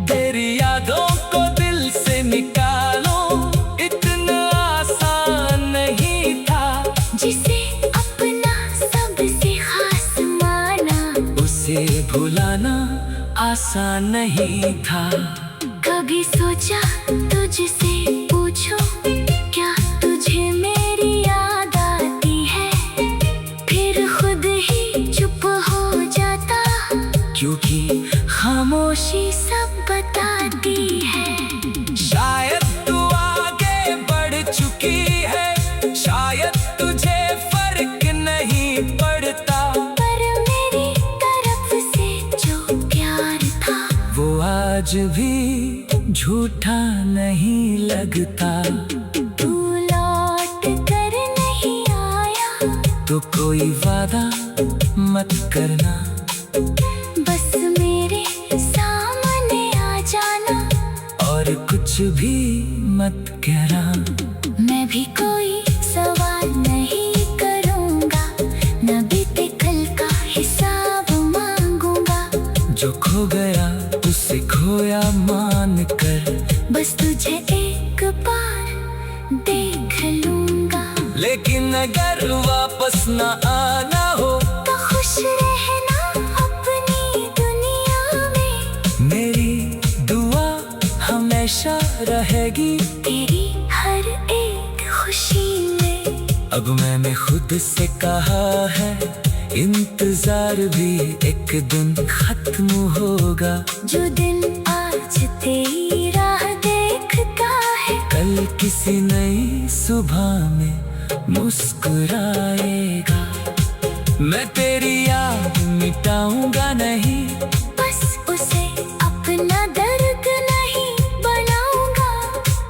तेरी यादों को दिल से निकालो, इतना आसान नहीं था। जिसे अपना सबसे खास माना, उसे भुलाना आसान नहीं था। कभी सोचा तुझसे पूछो, क्या तुझे मेरी याद आती है? फिर खुद ही चुप हो जाता, क्योंकि खामोशी सब बताती है। शायद तू आगे बढ़ चुकी है, शायद तुझे फर्क नहीं पड़ता। पर मेरी तरफ से जो प्यार था, वो आज भी झूठा नहीं लगता। तू लौट कर नहीं आया, तो कोई वादा मत करना, बस मेरे सामने आ जाना। और कुछ भी मत कहना। मैं भी कोई सवाल नहीं करूँगा, न बीते कल का हिसाब मांगूंगा। जो खो गया उसे खोया मान कर, बस तुझे एक बार देख लूँगा। लेकिन अगर वापस न आना हो, तो खुश रहना अपनी दुनिया में। मेरी दुआ हमेशा रहेगी तेरी हर एक खुशी में। अब मैंने खुद से कहा है, इंतजार भी एक दिन खत्म होगा। जो दिन आज तेरी राह देखता है, कल किसी नई सुबह में मुस्कुराएगा। मैं तेरी याद मिटाऊंगा नहीं, बस उसे अपना दर्द नहीं बनाऊंगा।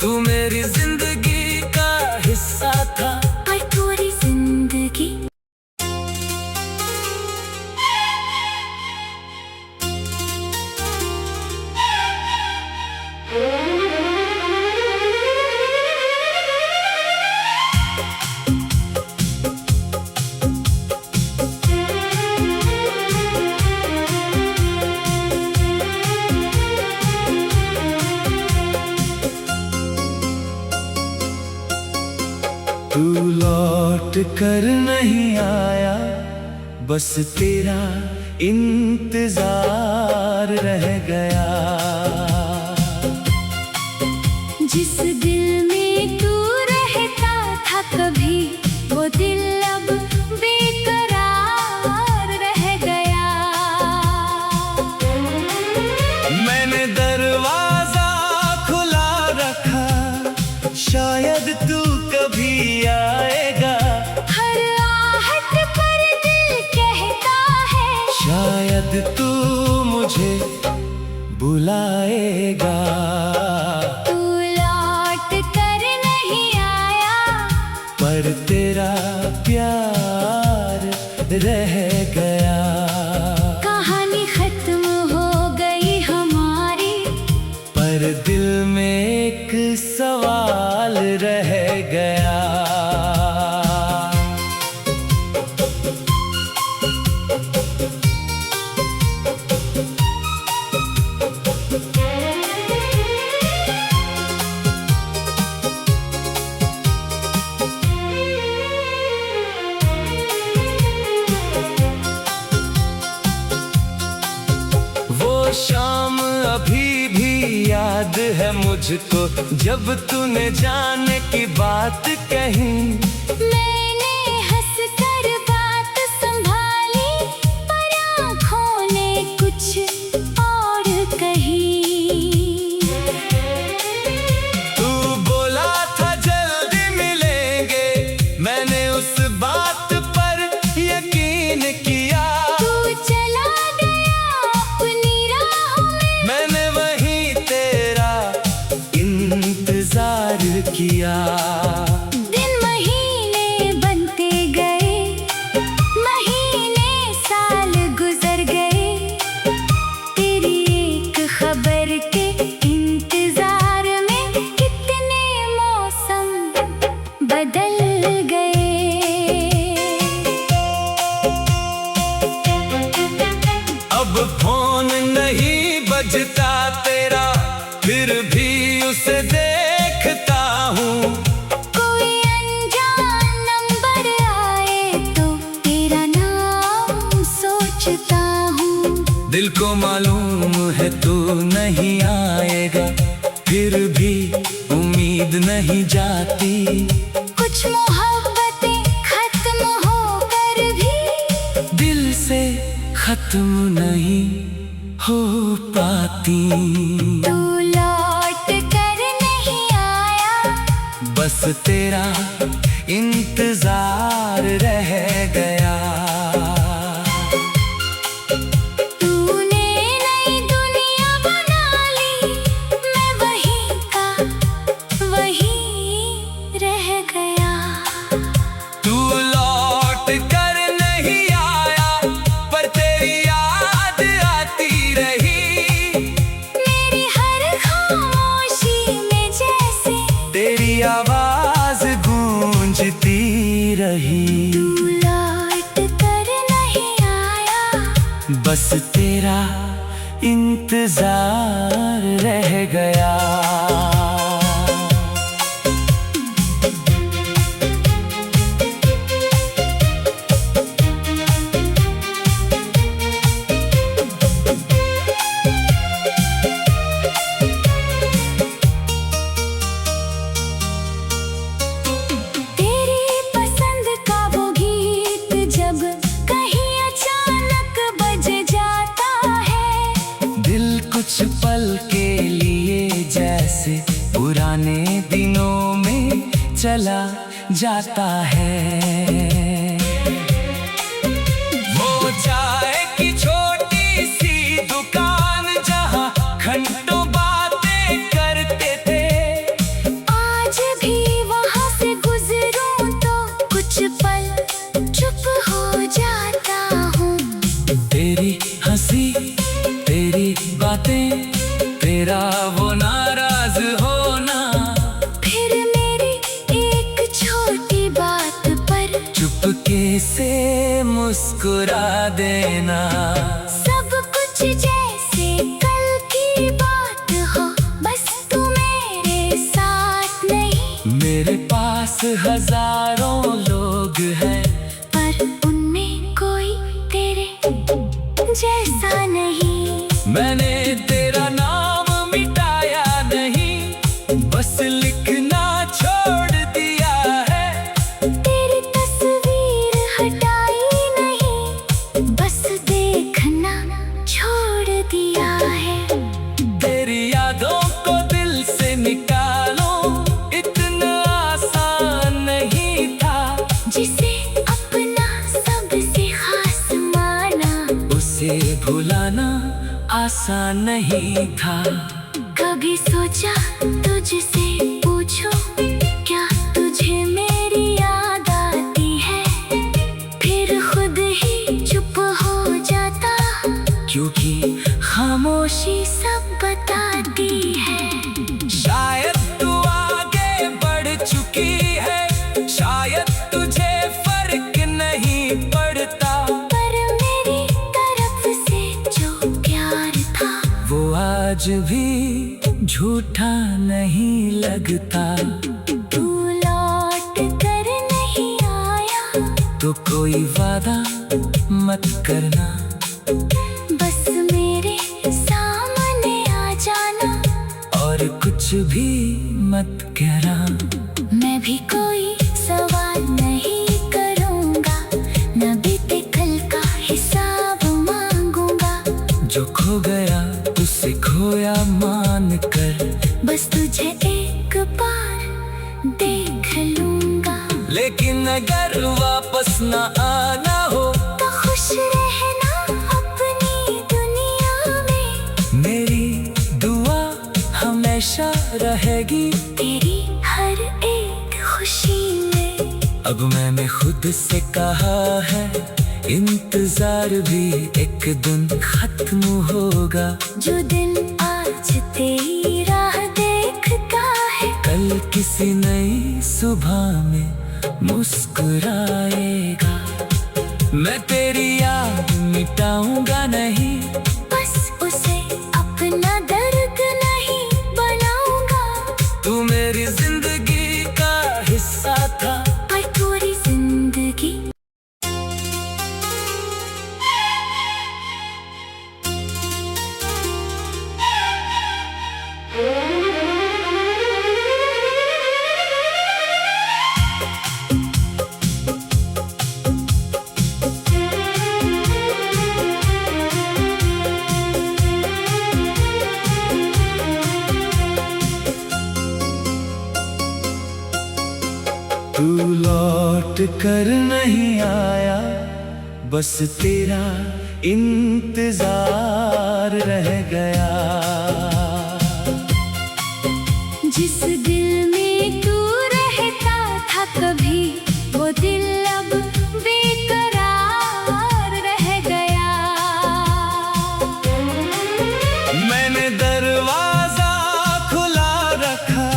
तू मेरी जिंदगी का हिस्सा था, पर पूरी जिंदगी। तू लौट कर नहीं आया, बस तेरा इंतजार रह गया। जिस दिल में तू रहता था कभी, वो दिल अब बेकरार रह गया। मैंने दरवाजा खुला रखा, शायद तू कभी आएगा। हर आहट पर दिल कहता है, शायद तू मुझे बुलाएगा। तू लौट कर नहीं आया, पर तेरा प्यार रह गया। कहानी खत्म हो गई हमारी, पर दिल में एक सवाल रह गया। वो शाम अभी भी याद है मुझको, जब तूने जाने की बात कही। मैंने हंस कर बात संभाली, पर आँखों ने कुछ और कही। तू बोला था जल्दी मिलेंगे, मैंने उस बात पर यकीन किया। तू चला गया अपनी राहों में, मैंने वहीं तेरा इंतजार किया। दिन महीने बजता तेरा, फिर भी उसे देखता हूँ। कोई अनजान नंबर आए तो तेरा नाम सोचता हूँ। दिल को मालूम है तू नहीं आएगा, फिर भी उम्मीद नहीं जाती। कुछ मोहब्बतें खत्म होकर भी दिल से खत्म नहीं हो पाती। तू लौट कर नहीं आया, बस तेरा इंतजार रह गया। तूने नई दुनिया बना ली, मैं वहीं का वहीं रह गया। तू लौट कर नहीं आया, पर तेरी याद आती रही। मेरी हर खामोशी में जैसे तेरी आवाज गूंजती रही। तू लौट कर नहीं आया, बस तेरा इंतजार रह गया। तेरी पसंद का वो गीत जब कहीं अचानक बज जाता है। दिल कुछ पल के लिए जैसे पुराने दिनों में चला जाता है। वो चाय की छोटी सी दुकान जहाँ घंटों बातें करते थे, आज भी वहाँ से गुजरूं तो कुछ पल चुप हो जाता हूँ। तेरी हंसी, तेरी बातें, तेरा वो नाराज होना, फिर मेरी एक छोटी बात पर चुपके से मुस्कुरा देना। सब कुछ जैसे कल की बात हो, बस तू मेरे साथ नहीं। मेरे पास हजारों लोग हैं, पर उनमें कोई तेरे जैसा नहीं। मैंने तेरा नाम मिटाया नहीं, बस लिखना छोड़ दिया है। तेरी तस्वीर हटाई नहीं, बस देखना छोड़ दिया है। तेरी यादों को दिल से निकालो, इतना आसान नहीं था। जिसे अपना सबसे खास माना, उसे भुलाना आसान नहीं था। कभी सोचा तुझसे पूछो, क्या तुझे मेरी याद आती है? फिर खुद ही चुप हो जाता, क्योंकि खामोशी सब बताती है। शायद तू आगे बढ़ चुकी है, शायद तुझे फर्क नहीं पड़ता। पर मेरी तरफ से जो प्यार था, वो आज भी झूठा नहीं लगता। तू लौट कर नहीं आया, तो कोई वादा मत करना, बस मेरे सामने आ जाना। और कुछ भी मत कहना। मैं भी कोई सवाल नहीं करूँगा, न बीते कल का हिसाब मांगूंगा। जो खो गया उसे खोया मान कर, बस तुझे एक बार देख लूँगा। लेकिन अगर वापस न आना हो, तो खुश रहना अपनी दुनिया में। मेरी दुआ हमेशा रहेगी तेरी हर एक खुशी में। अब मैंने खुद से कहा है, इंतजार भी एक दिन खत्म होगा। जो दिन आज तेरी राह देखता है, कल किसी नई सुबह में मुस्कुराएगा। मैं तेरी याद मिटाऊंगा नहीं, बस उसे अपने कर नहीं आया, बस तेरा इंतजार रह गया। जिस दिल में तू रहता था कभी, वो दिल अब बेकरार रह गया। मैंने दरवाजा खुला रखा,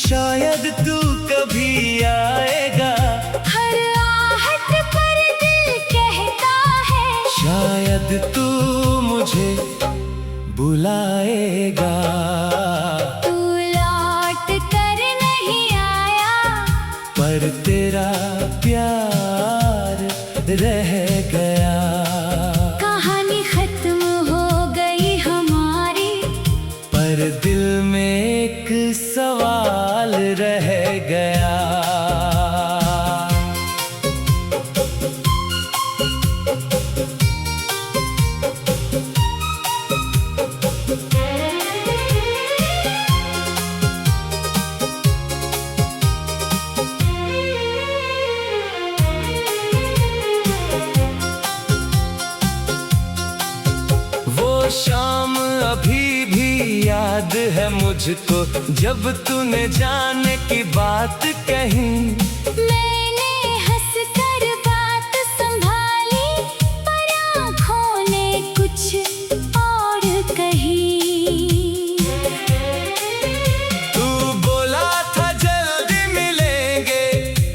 शायद तू कभी आएगा। हर आहट पर दिल कहता है, शायद तू मुझे बुलाएगा। तू लौट कर नहीं आया, पर तेरा प्यार रह गया। कहानी खत्म हो गई हमारी, पर दिल में एक सवाल रह गया। शाम अभी भी याद है मुझको, जब तूने जाने की बात कही। मैंने हंस कर बात संभाली, पर आँखों ने कुछ और कही। तू बोला था जल्दी मिलेंगे,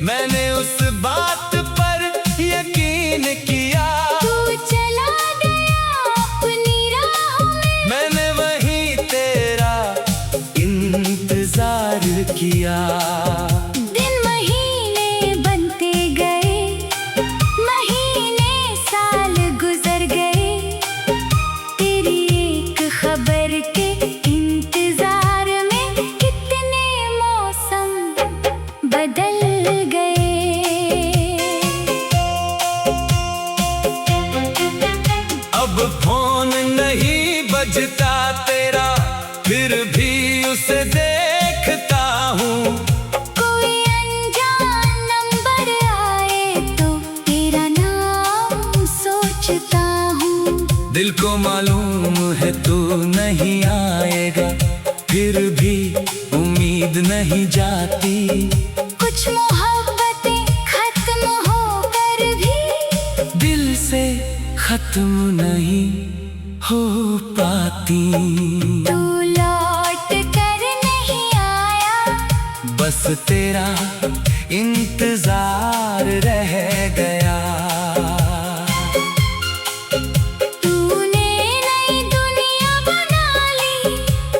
मैंने उस बात पर यकीन किया। तू चला गया अपनी राहों में, मैंने वहीं तेरा इंतजार किया। दिन महीने बनते गए, महीने साल गुजर गए। तेरी एक खबर के इंतजार में कितने मौसम बदल गए। अब फोन नहीं बजता तेरा, फिर भी उसे देखता हूँ। कोई अनजान नंबर आए तो तेरा नाम सोचता हूँ। दिल को मालूम है तू नहीं आएगा, फिर भी उम्मीद नहीं जाती। कुछ मोहब्बतें खत्म होकर भी दिल से खत्म नहीं हो पाती। तू लौट कर नहीं आया, बस तेरा इंतजार रह गया। तूने नई दुनिया बना ली,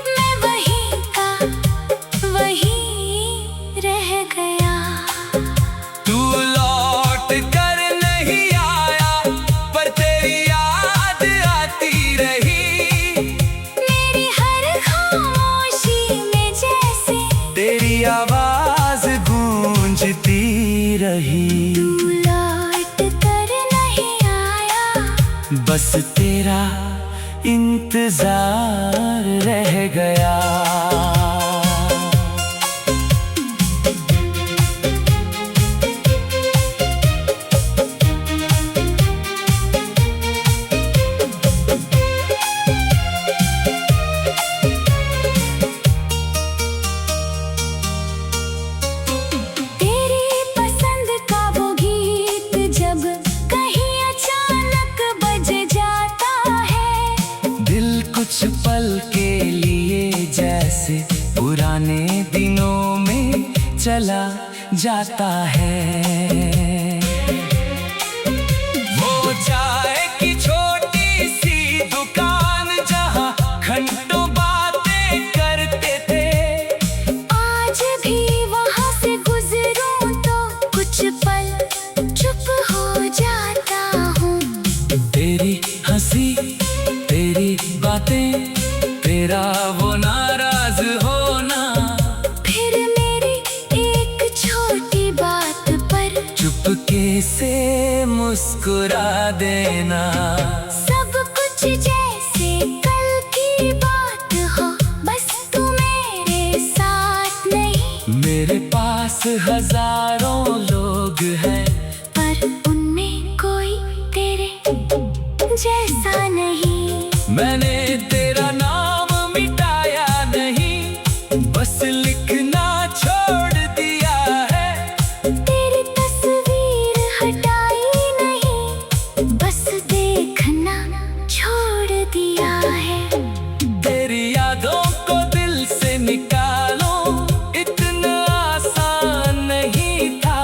मैं वहीं का वहीं रह गया। तू लौट कर नहीं आया, पर तेरी याद आती रही। मेरी हर खामोशी में जैसे तेरी आवाज गूंजती रही। तू लौट कर नहीं आया, बस तेरा इंतजार रह गया। तेरी पसंद का वो गीत जब कहीं अचानक बज जाता है। दिल कुछ पल के लिए जैसे पुराने दिनों में चला जाता है। वो चाय की छोटी सी दुकान जहाँ घंटों बातें करते थे, आज भी वहाँ से गुजरूं तो कुछ पल चुप हो जाता हूँ। तेरी हंसी, तेरी बातें, तेरा वो नाराज होना, फिर मेरी एक छोटी बात पर चुपके से मुस्कुरा देना। सब कुछ जैसे कल की बात हो, बस तू मेरे साथ नहीं। मेरे पास हजारों लोग लोग हैं, पर उनमें कोई तेरे जैसा नहीं। मैंने तेरा नाम मिटाया नहीं, बस लिखना छोड़ दिया है। तेरी तस्वीर हटाई नहीं, बस देखना छोड़ दिया है। तेरी यादों को दिल से निकालो, इतना आसान नहीं था।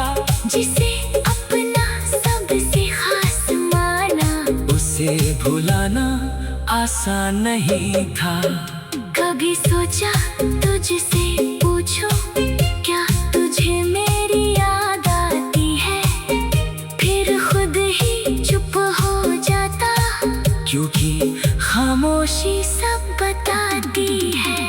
जिसे अपना सबसे खास माना, उसे भुलाना आसान नहीं था। कभी सोचा तुझसे पूछूं, क्या तुझे मेरी याद आती है? फिर खुद ही चुप हो जाता, क्योंकि खामोशी सब बताती है।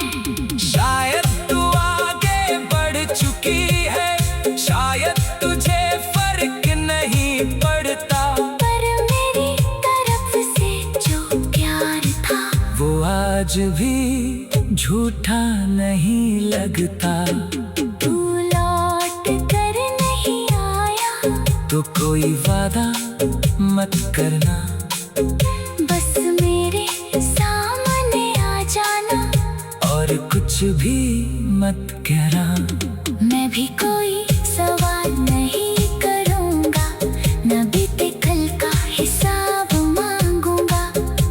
शायद तू आगे बढ़ चुकी है, शायद तुझे फर्क नहीं पड़ता। पर मेरी तरफ से जो प्यार था, वो आज भी झूठा नहीं लगता। तू लौट कर नहीं आया, तो कोई वादा मत करना, बस मेरे सामने आ जाना। और कुछ भी मत कहना। मैं भी कोई सवाल नहीं करूँगा, न बीते कल का हिसाब मांगूंगा।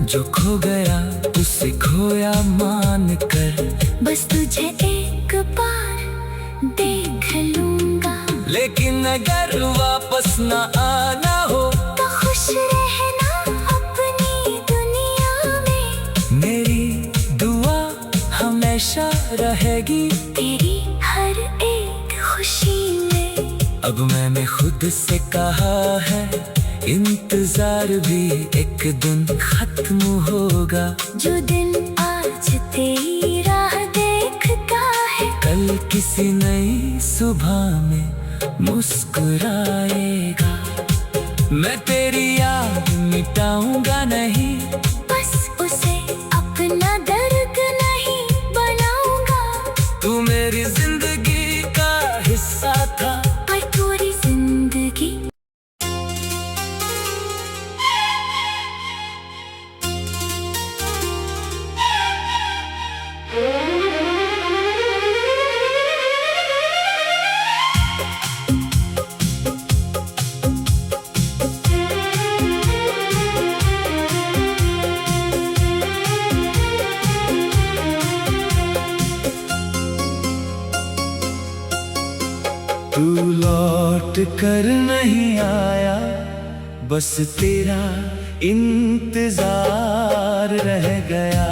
जो खो गया उसे खोया मान कर, बस तुझे एक बार देख लूँगा। लेकिन अगर वापस न आना हो, तो खुश रहना अपनी दुनिया में। मेरी दुआ हमेशा रहेगी तेरी हर एक खुशी में। अब मैंने खुद से कहा है, इंतजार भी एक दिन खत्म होगा। जो दिन आज तेरी राह देखता है, कल किसी नई सुबह में मुस्कुराएगा। मैं तेरी याद मिटाऊंगा नहीं, बस उसे अपना दर्द नहीं बनाऊंगा। तू मेरी जिंदगी का हिस्सा था, पर पूरी जिंदगी तू लौट कर नहीं आया, बस तेरा इंतजार रह गया।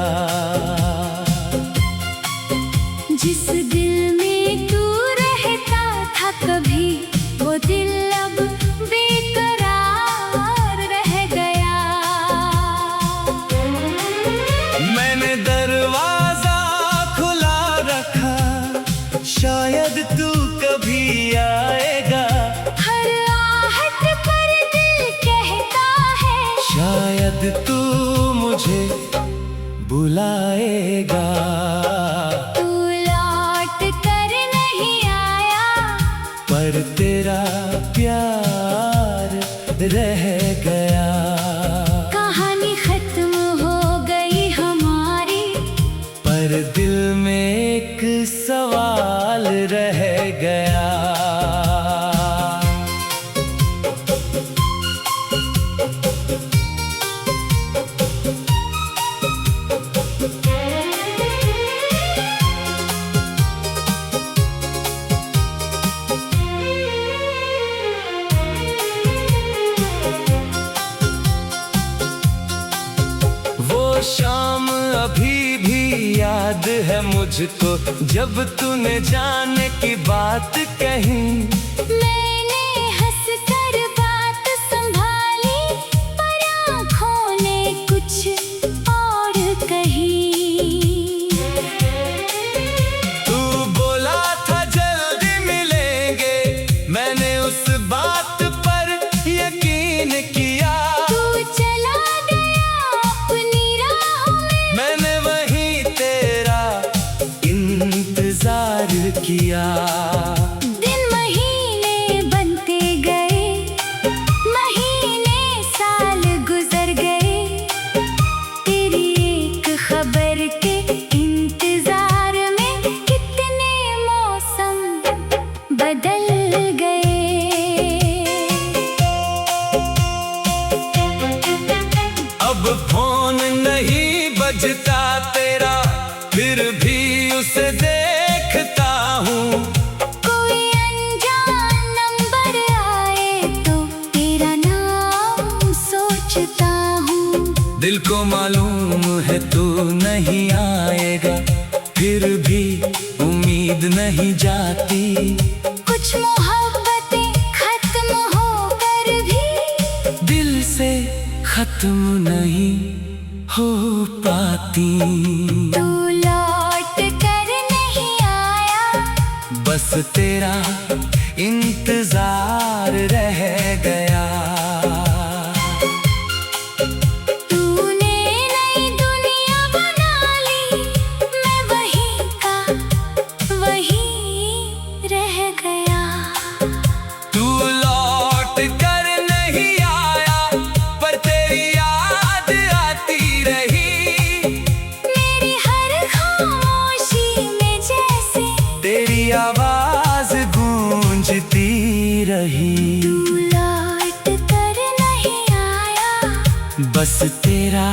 जिस दिल में तू रहता था कभी, वो दिल अब बेकरार रह गया। मैंने दरवाजा खुला रखा, शायद तू कभी आएगा। हर आहट पर दिल कहता है, शायद तू मुझे बुलाएगा। तू लौट कर नहीं आया, पर तेरा प्यार रह गया। कहानी खत्म हो गई हमारी, पर दिल में एक सवाल रह गया। वो शाम अभी भी याद है मुझको, जब तूने जाने की बात कही। मैंने हंस कर बात संभाली, पर आँखों ने कुछ और कही। तू बोला था जल्दी मिलेंगे, मैंने उस बात पर यकीन किया। तू चला गया अपनी राहों में, मैंने वहीं तेरा इंतजार किया। दिन महीने तेरा, फिर भी उसे देखता हूँ। कोई अनजान नंबर आए तो तेरा नाम सोचता हूँ। दिल को मालूम है तू नहीं आएगा, फिर भी उम्मीद नहीं जाती। कुछ मोहब्बतें खत्म होकर भी दिल से खत्म नहीं हो पाती। तू लौट कर नहीं आया, बस तेरा इंतजार रह गया। तूने नई दुनिया बना ली, मैं वहीं का वहीं रह गया। तू लौट कर नहीं आया, पर तेरी याद आती रही। मेरी हर खामोशी में जैसे तेरी आवाज गूंजती रही। तू लौट कर नहीं आया, बस तेरा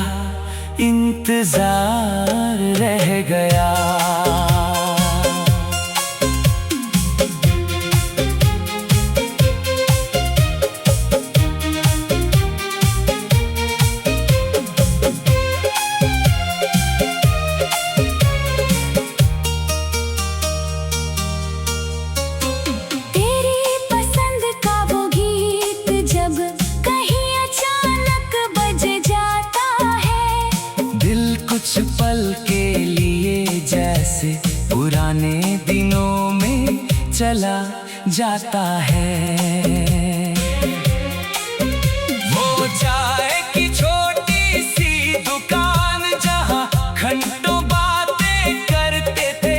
इंतजार रह गया। तेरी पसंद का वो गीत जब कहीं अचानक बज जाता है। दिल कुछ पल के लिए जैसे पुराने दिनों में चला जाता है। वो चाय की छोटी सी दुकान जहाँ घंटों बातें करते थे,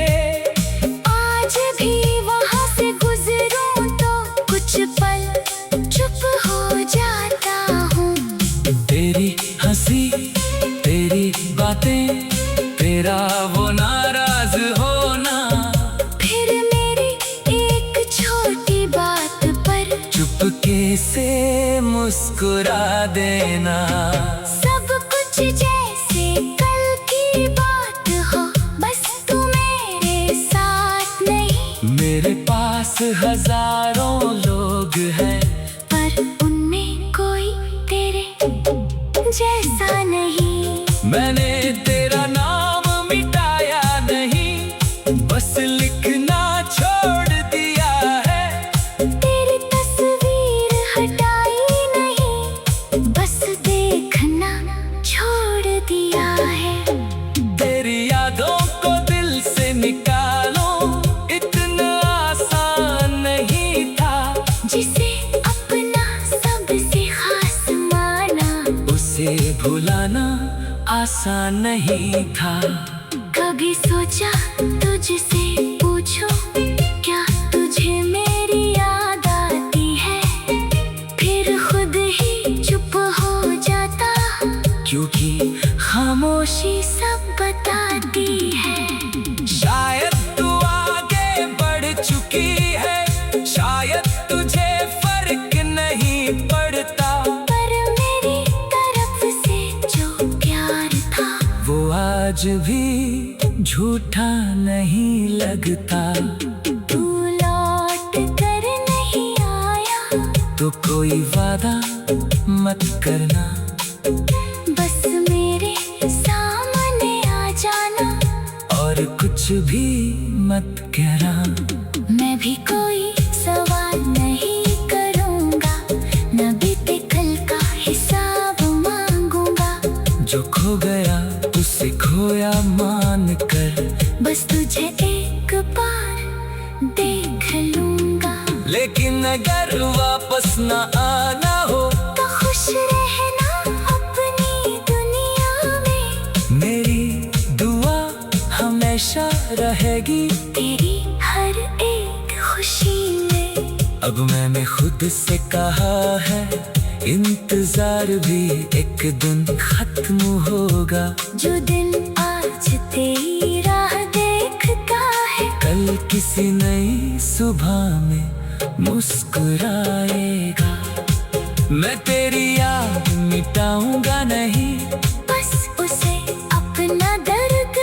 आज भी वहाँ से गुजरूं तो कुछ पल चुप हो जाता हूँ। तेरी हंसी, तेरी बातें, तेरा वो नाराज होना, फिर मेरी एक छोटी बात पर चुपके से मुस्कुरा देना। सब कुछ जैसे कल की बात हो, बस तू मेरे साथ नहीं। मेरे पास हजारों लोग हैं, पर उनमें कोई तेरे जैसा नहीं। मैंने तेरा नाम मिटाया नहीं, बस लिखना छोड़ दिया है। तेरी तस्वीर हटाई नहीं, बस देखना छोड़ दिया है। तेरी यादों को दिल से निकालो, इतना आसान नहीं था। जिसे अपना सबसे खास माना, उसे भुलाना आसान नहीं था। कभी सोचा तुझसे पूछूं, क्या तुझे मेरी याद आती है? फिर खुद ही चुप हो जाता, क्योंकि खामोशी सब बताती है। शायद तू आगे बढ़ चुकी है, शायद तुझे फर्क नहीं पड़ता। पर मेरी तरफ से जो प्यार था, वो आज भी झूठा नहीं लगता। तू लौट कर नहीं आया, तो कोई वादा मत करना, बस मेरे सामने आ जाना। और कुछ भी मत कहना। मैं भी कोई सवाल नहीं करूँगा, न बीते कल का हिसाब मांगूंगा। जो खो गया उसे खोया मान कर, बस तुझे एक बार देख लूँगा। लेकिन अगर वापस न आना हो, तो खुश रहना अपनी दुनिया में। मेरी दुआ हमेशा रहेगी तेरी हर एक खुशी में। अब मैंने खुद से कहा है, इंतजार भी एक दिन खत्म होगा। जो दिल आज तेरी राह देखता है, कल किसी नई सुबह में मुस्कुराएगा। मैं तेरी याद मिटाऊंगा नहीं, बस उसे अपना दर्द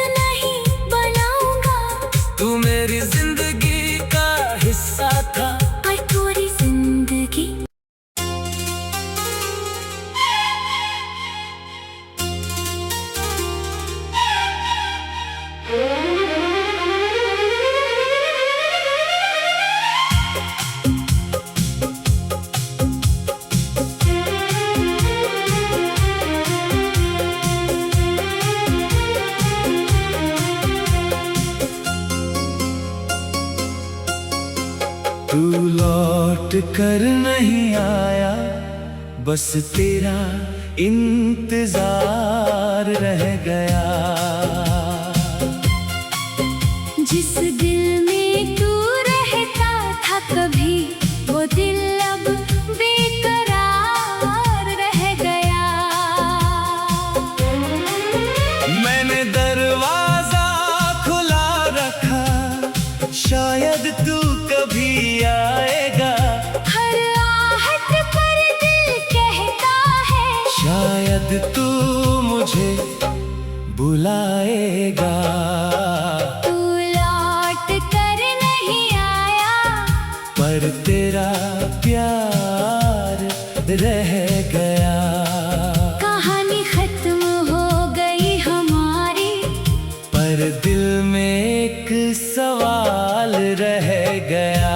लौट कर नहीं आया, बस तेरा इंतजार रह गया। जिस दिल में तू रहता था कभी, वो दिल अब बेकरार रह गया। मैंने दरवाजा खुला रखा, शायद तू कभी आएगा। हर आहट पर दिल कहता है, शायद तू मुझे बुलाएगा। तू लौट कर नहीं आया, पर तेरा प्यार रह गया। कहानी खत्म हो गई हमारी, पर दिल में एक सवाल रह गया।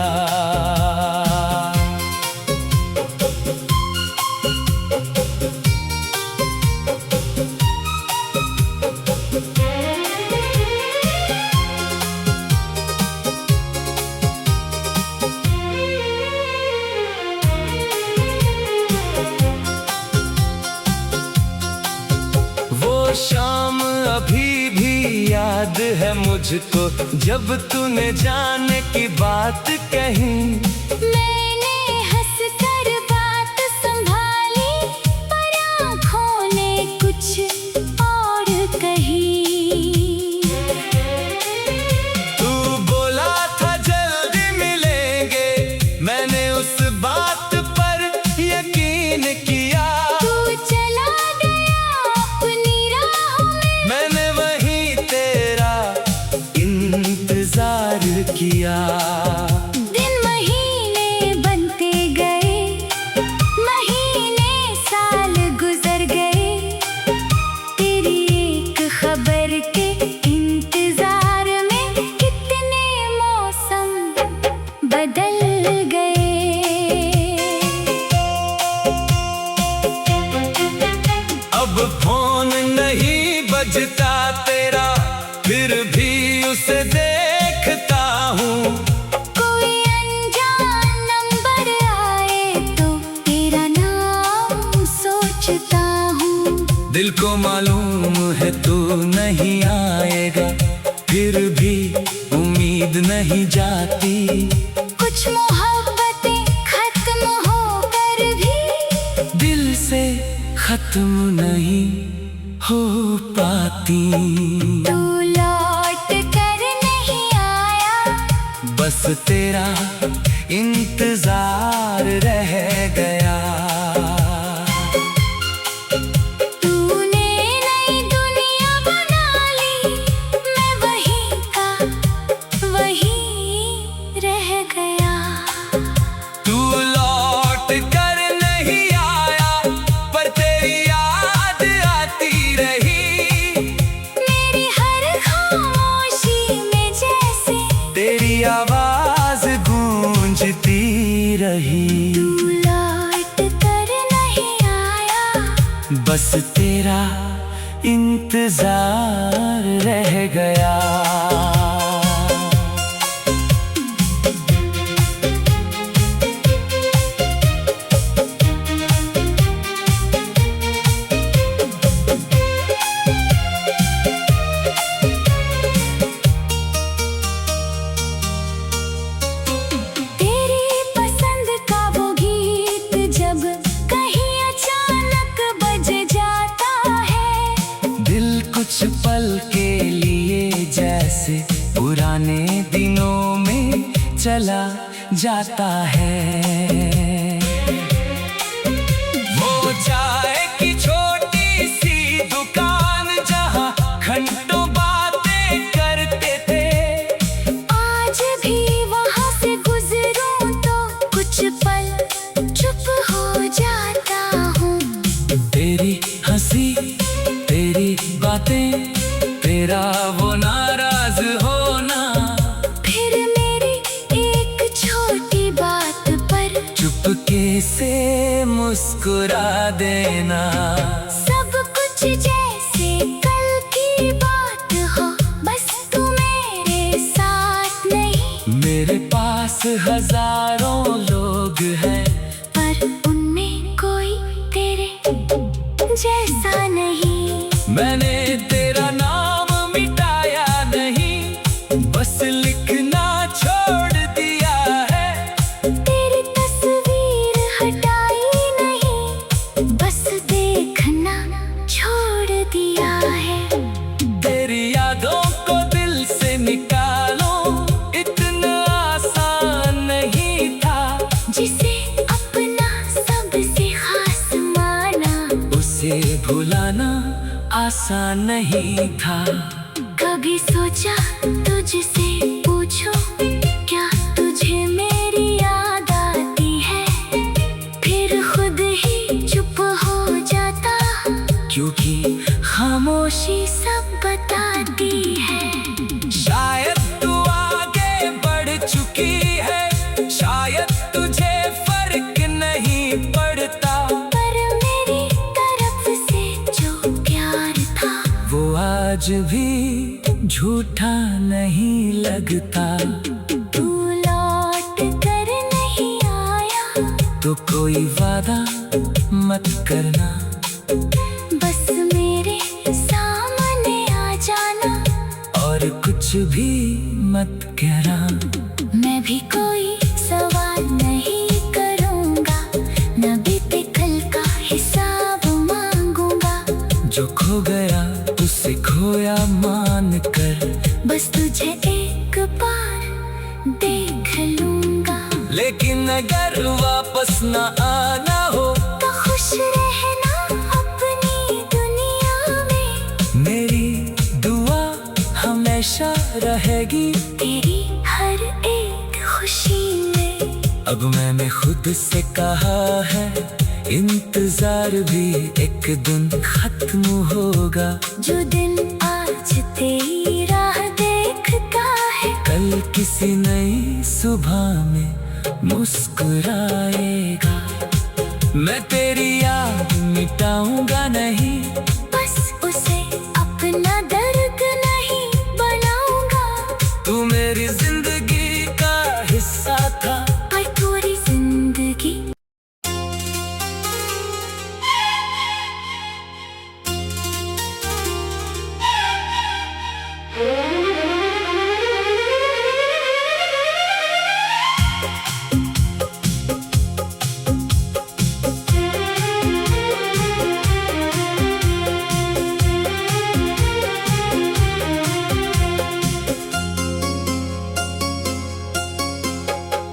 वो शाम अभी भी याद है मुझको, जब तूने जाने की बात कही। मैंने हंस कर बात संभाली, पर आँखों ने कुछ और कही। तू बोला था जल्दी मिलेंगे, मैंने उस बात पर यकीन किया। तू चला गया अपनी राहों में, मैंने वहीं तेरा इंतजार किया। दिन महीने बनते गए, महीने साल गुजर गए। तेरी एक खबर के इंतजार में कितने मौसम बदल गए। अब फोन नहीं बजता तेरा, फिर भी उसे देखता हूँ। कोई अनजान नंबर आए तो तेरा नाम सोचता हूँ। दिल को मालूम है तू नहीं आएगा, फिर भी उम्मीद नहीं जाती। कुछ मोहब्बतें खत्म होकर भी दिल से खत्म नहीं हो पाती। तू लौट कर नहीं आया, बस तेरा इंतजार रह गया। तूने नई दुनिया बना ली, मैं वहीं का वहीं रह गया। तू लौट कर नहीं आया, पर तेरी याद आती रही। मेरी हर खामोशी में जैसे तेरी आवाज गूंजती रही। तू लौट कर नहीं आया, बस तेरा इंतजार रह गया। तेरी पसंद का वो गीत जब कहीं अचानक बज जाता है, दिल कुछ पल के लिए जैसे पुराने दिनों में चला जाता है। वो चाय की छोटी सी दुकान जहाँ घंटों बातें करते थे, आज भी वहाँ से गुजरूं तो कुछ पल चुप हो जाता हूँ। तेरी हंसी, तेरी बातें, तेरा वो नाराज होना, फिर मेरी एक छोटी बात पर चुपके से मुस्कुरा देना। सब कुछ जैसे कल की बात हो, बस तू मेरे साथ नहीं। मेरे पास हजारों लिखना छोड़ दिया है। तेरी तस्वीर हटाई नहीं, बस देखना छोड़ दिया है। तेरी यादों को दिल से निकालो, इतना आसान नहीं था। जिसे अपना सबसे खास माना, उसे भुलाना आसान नहीं था। कभी सोचा तुझसे पूछो, क्या तुझे मेरी याद आती है? फिर खुद ही चुप हो जाता, क्योंकि खामोशी सब बताती है। शायद तू आगे बढ़ चुकी है, शायद तुझे फर्क नहीं पड़ता। पर मेरी तरफ से जो प्यार था, वो आज भी झूठा नहीं लगता। तू लौट कर नहीं आया, तो कोई वादा मत करना, बस मेरे सामने आ जाना। और कुछ भी मत कहना। मैं भी कोई सवाल नहीं करूँगा, न बीते कल का हिसाब मांगूंगा। जो खो गया उसे खोया मान कर, बस तुझे एक बार देख लूँगा। लेकिन अगर वापस न आना हो, तो खुश रहना अपनी दुनिया में। मेरी दुआ हमेशा रहेगी तेरी हर एक खुशी में। अब मैंने खुद से कहा है, इंतजार भी एक दिन खत्म होगा। जो दिन आज तेरी राह देखता है, कल किसी नई सुबह में मुस्कुराएगा। मैं तेरी याद मिटाऊंगा नहीं, बस उसे अपना दर्द नहीं बनाऊंगा। तू मेरी जिंदगी का हिस्सा था, पर पूरी जिंदगी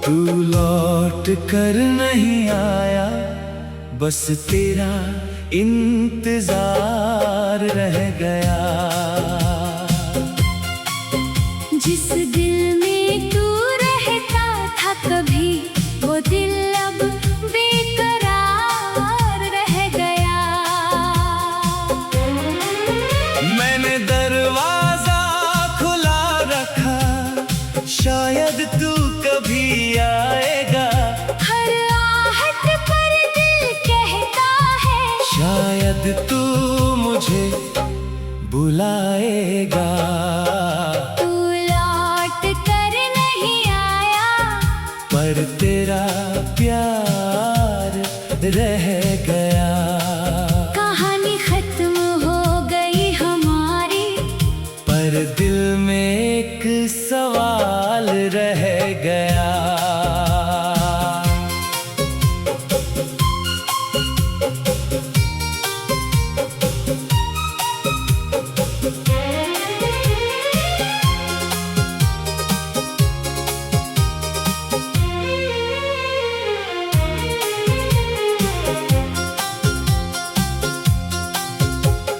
तू लौट कर नहीं आया, बस तेरा इंतजार रह गया। जिस दिल में तू रहता था कभी, वो दिल अब बेकरार रह गया। मैंने दरवाजा खुला रखा, शायद तू कभी आएगा। हर आहट पर दिल कहता है, शायद तू मुझे बुलाएगा। तू लौट कर नहीं आया, पर तेरा प्यार रह गया। कहानी खत्म हो गई हमारी, पर दिल में एक सवाल रह गया।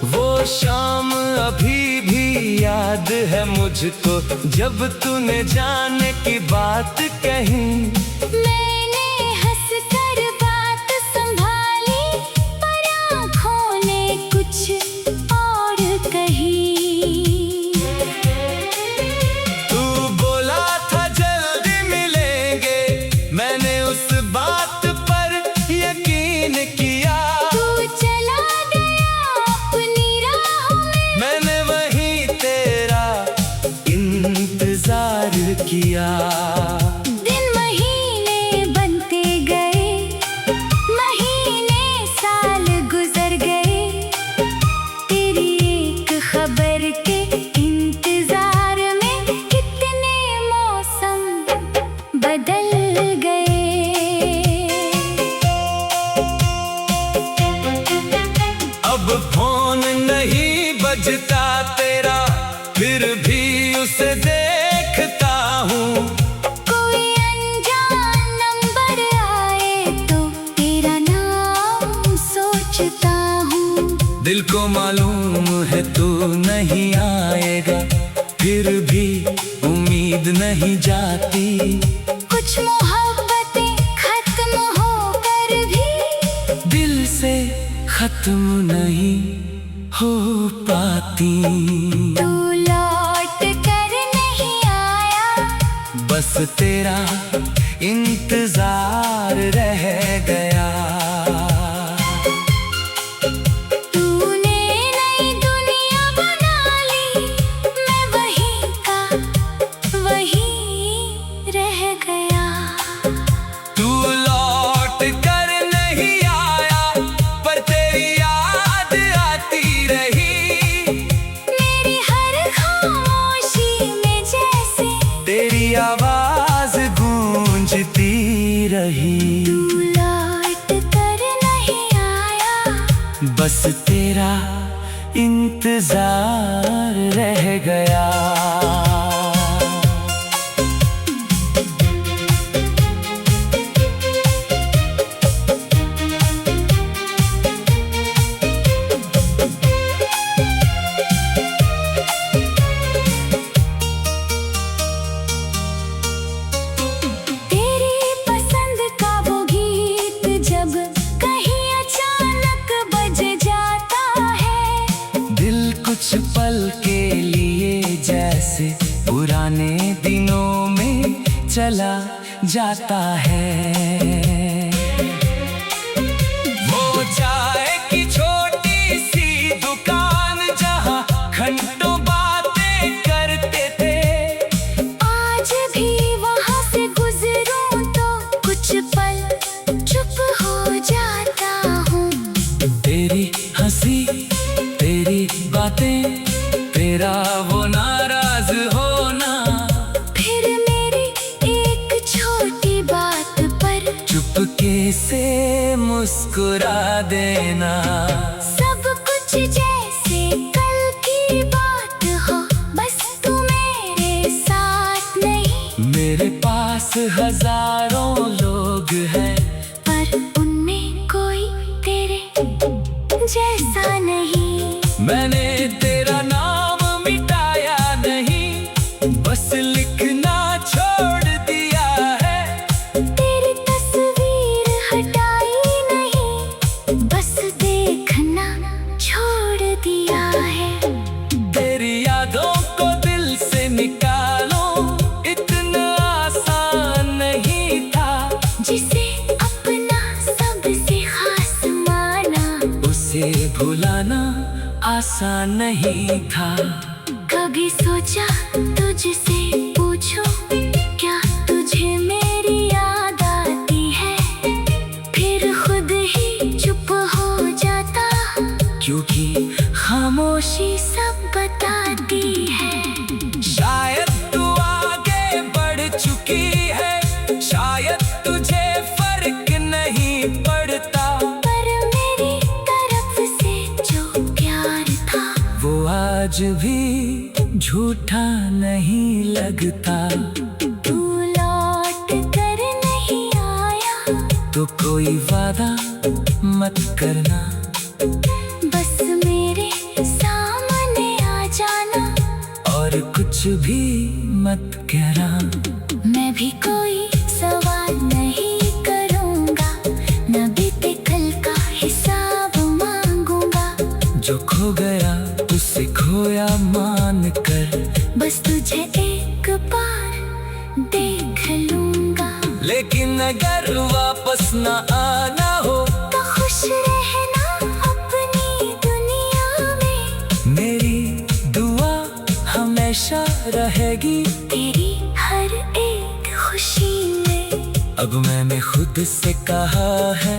वो शाम अभी भी याद है मुझको, जब तूने जाने की बात कही। मैंने हंस कर बात संभाली, पर आँखों ने कुछ और कही। तू बोला था जल्दी मिलेंगे, मैंने उस बात पर यकीन किया। तू चला गया अपनी राहों में, मैंने वहीं तेरा इंतजार किया। दिन महीने से देखता हूँ। कोई अनजान नंबर आए तो तेरा नाम सोचता हूँ। दिल को मालूम है तू नहीं आएगा, फिर भी उम्मीद नहीं जाती। कुछ मोहब्बतें खत्म होकर भी दिल से खत्म नहीं हो पाती। तू लौट कर नहीं आया, बस तेरा इंतजार रह गया। तूने नई दुनिया बना ली, मैं वहीं का वहीं रह गया। तू लौट कर नहीं आया, पर तेरी याद आती रही। मेरी हर खामोशी में जैसे तेरी आवाज गूंजती रही। तू लौट कर नहीं आया, बस तेरा इंतजार रह गया। तेरी पसंद का वो गीत जब कहीं अचानक बज जाता है। दिल कुछ पल के लिए जैसे पुराने दिनों में चला जाता है। वो चाय की छोटी सी दुकान जहाँ घंटों बातें करते थे, आज भी वहाँ से गुजरूं तो कुछ पल चुप हो जाता हूँ। तेरी हंसी, तेरी बातें, तेरा वो नाराज होना, फिर मेरी एक छोटी बात पर चुपके से मुस्कुरा देना। सब कुछ जैसे कल की बात हो, बस तू मेरे साथ नहीं। मेरे पास हजारों लोग हैं, पर उनमें कोई तेरे जैसा नहीं। मैंने तेरा नाम मिटाया नहीं, बस लिखना छोड़ दिया है। तेरी तस्वीर हटाई नहीं, बस देखना छोड़ दिया है। तेरी यादों को दिल से निकालो, इतना आसान नहीं था। जिसे अपना सबसे खास माना, उसे भुलाना आसान नहीं था। कभी सोचा तुझसे पूछूं, क्या तुझे मेरी याद आती है? फिर खुद ही चुप हो जाता, क्योंकि खामोशी सब बताती है। शायद तू आगे बढ़ चुकी है, शायद तुझे फर्क नहीं पड़ता। पर मेरी तरफ से जो प्यार था, वो आज भी झूठा नहीं लगता। तू लौट कर नहीं आया, तो कोई वादा मत करना, बस मेरे सामने आ जाना। और कुछ भी मत कहना। मैं भी कोई सवाल नहीं करूँगा, न बीते कल का हिसाब मांगूंगा। जो खो गया उसे खोया मान कर, बस तुझे एक बार देख लूँगा। लेकिन अगर वापस न आना हो, तो खुश रहना अपनी दुनिया में। मेरी दुआ हमेशा रहेगी तेरी हर एक खुशी में। अब मैंने खुद से कहा है,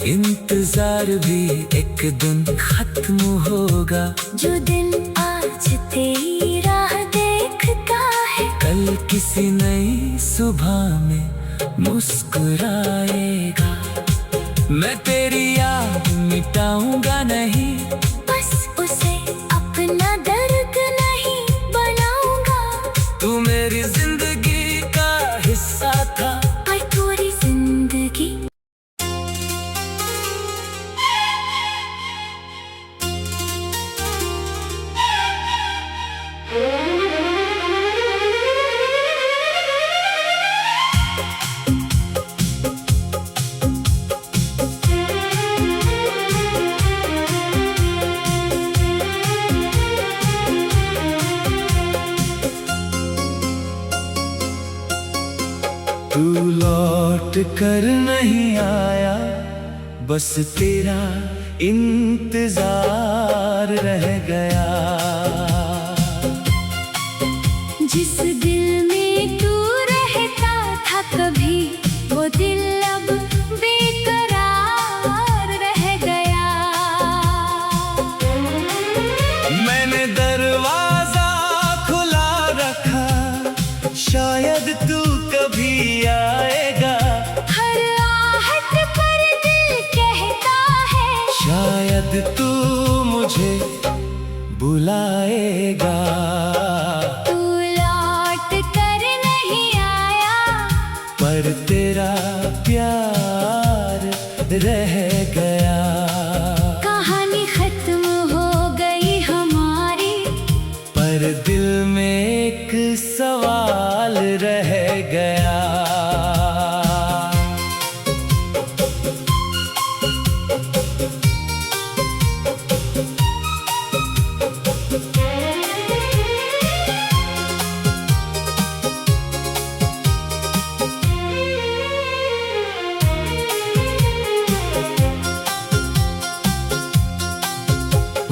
इंतजार भी एक दिन खत्म होगा। जो दिन आज तेरी राह देखता है, कल किसी नई सुबह में मुस्कुराएगा। मैं तेरी याद मिटाऊंगा नहीं, बस उसे अपना दर्द नहीं बनाऊंगा। तू मेरी जिंदगी का हिस्सा था और पूरी जिंदगी। तू लौट कर नहीं आया, बस तेरा इंतजार रह गया। जिस दिल में तू रहता था कभी, वो दिल अब बेकरार रह गया। मैंने दरवाजा खुला रखा, शायद तू कभी आएगा। हर आहट पर दिल कहता है, शायद तू मुझे बुलाएगा। तू लौट कर नहीं आया, पर तेरा प्यार रह गया। कहानी खत्म हो गई हमारी, पर दिल में एक सवाल रह गया।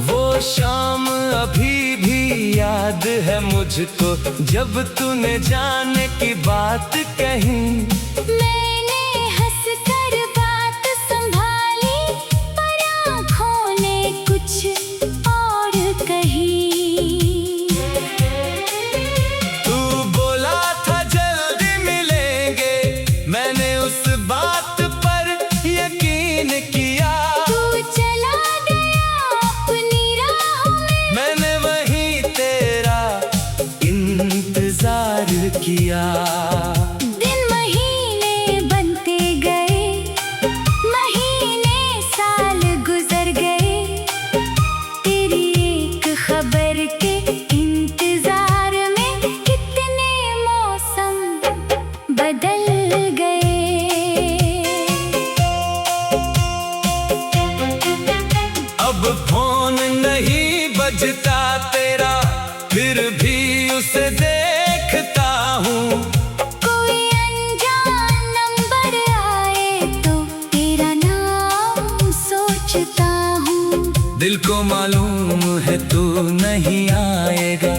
वो शाम अभी भी याद है मुझको, जब तूने जाने की बात कही। मैंने हंस कर बात संभाली, पर आँखों ने कुछ और कही। तू बोला था जल्दी मिलेंगे, मैंने उस बात पर यकीन किया। तू चला गया अपनी राहों में, मैंने वहीं तेरा इंतजार किया। दिन महीने बनते गए, महीने साल गुजर गए। तेरी एक खबर के इंतजार में कितने मौसम बदल गए। अब फोन नहीं बजता तेरा, फिर भी उसे देखता हूँ। कोई अनजान नंबर आए तो तेरा नाम सोचता हूँ। दिल को मालूम है तू नहीं आएगा,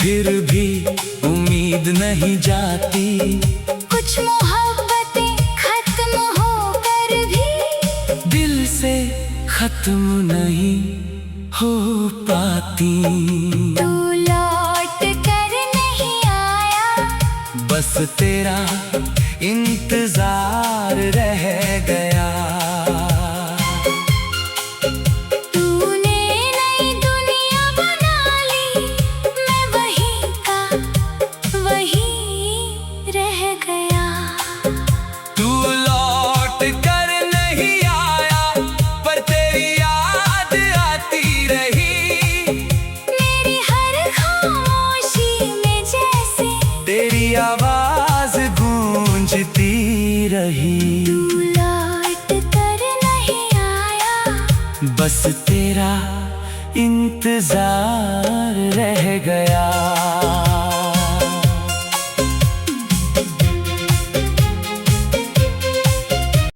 फिर भी उम्मीद नहीं जाती। कुछ मोहब्बतें खत्म होकर भी दिल से खत्म नहीं हो पाती। तू लौट कर नहीं आया, बस तेरा इंतजार रह गया। तूने नई दुनिया बना ली, मैं वहीं का वहीं रह गया। तू लौट कर नहीं आया, पर तेरी याद आती रही। मेरी हर खामोशी में जैसे तेरी आवाज गूंजती रही। तू लौट कर नहीं आया, बस तेरा इंतजार रह गया।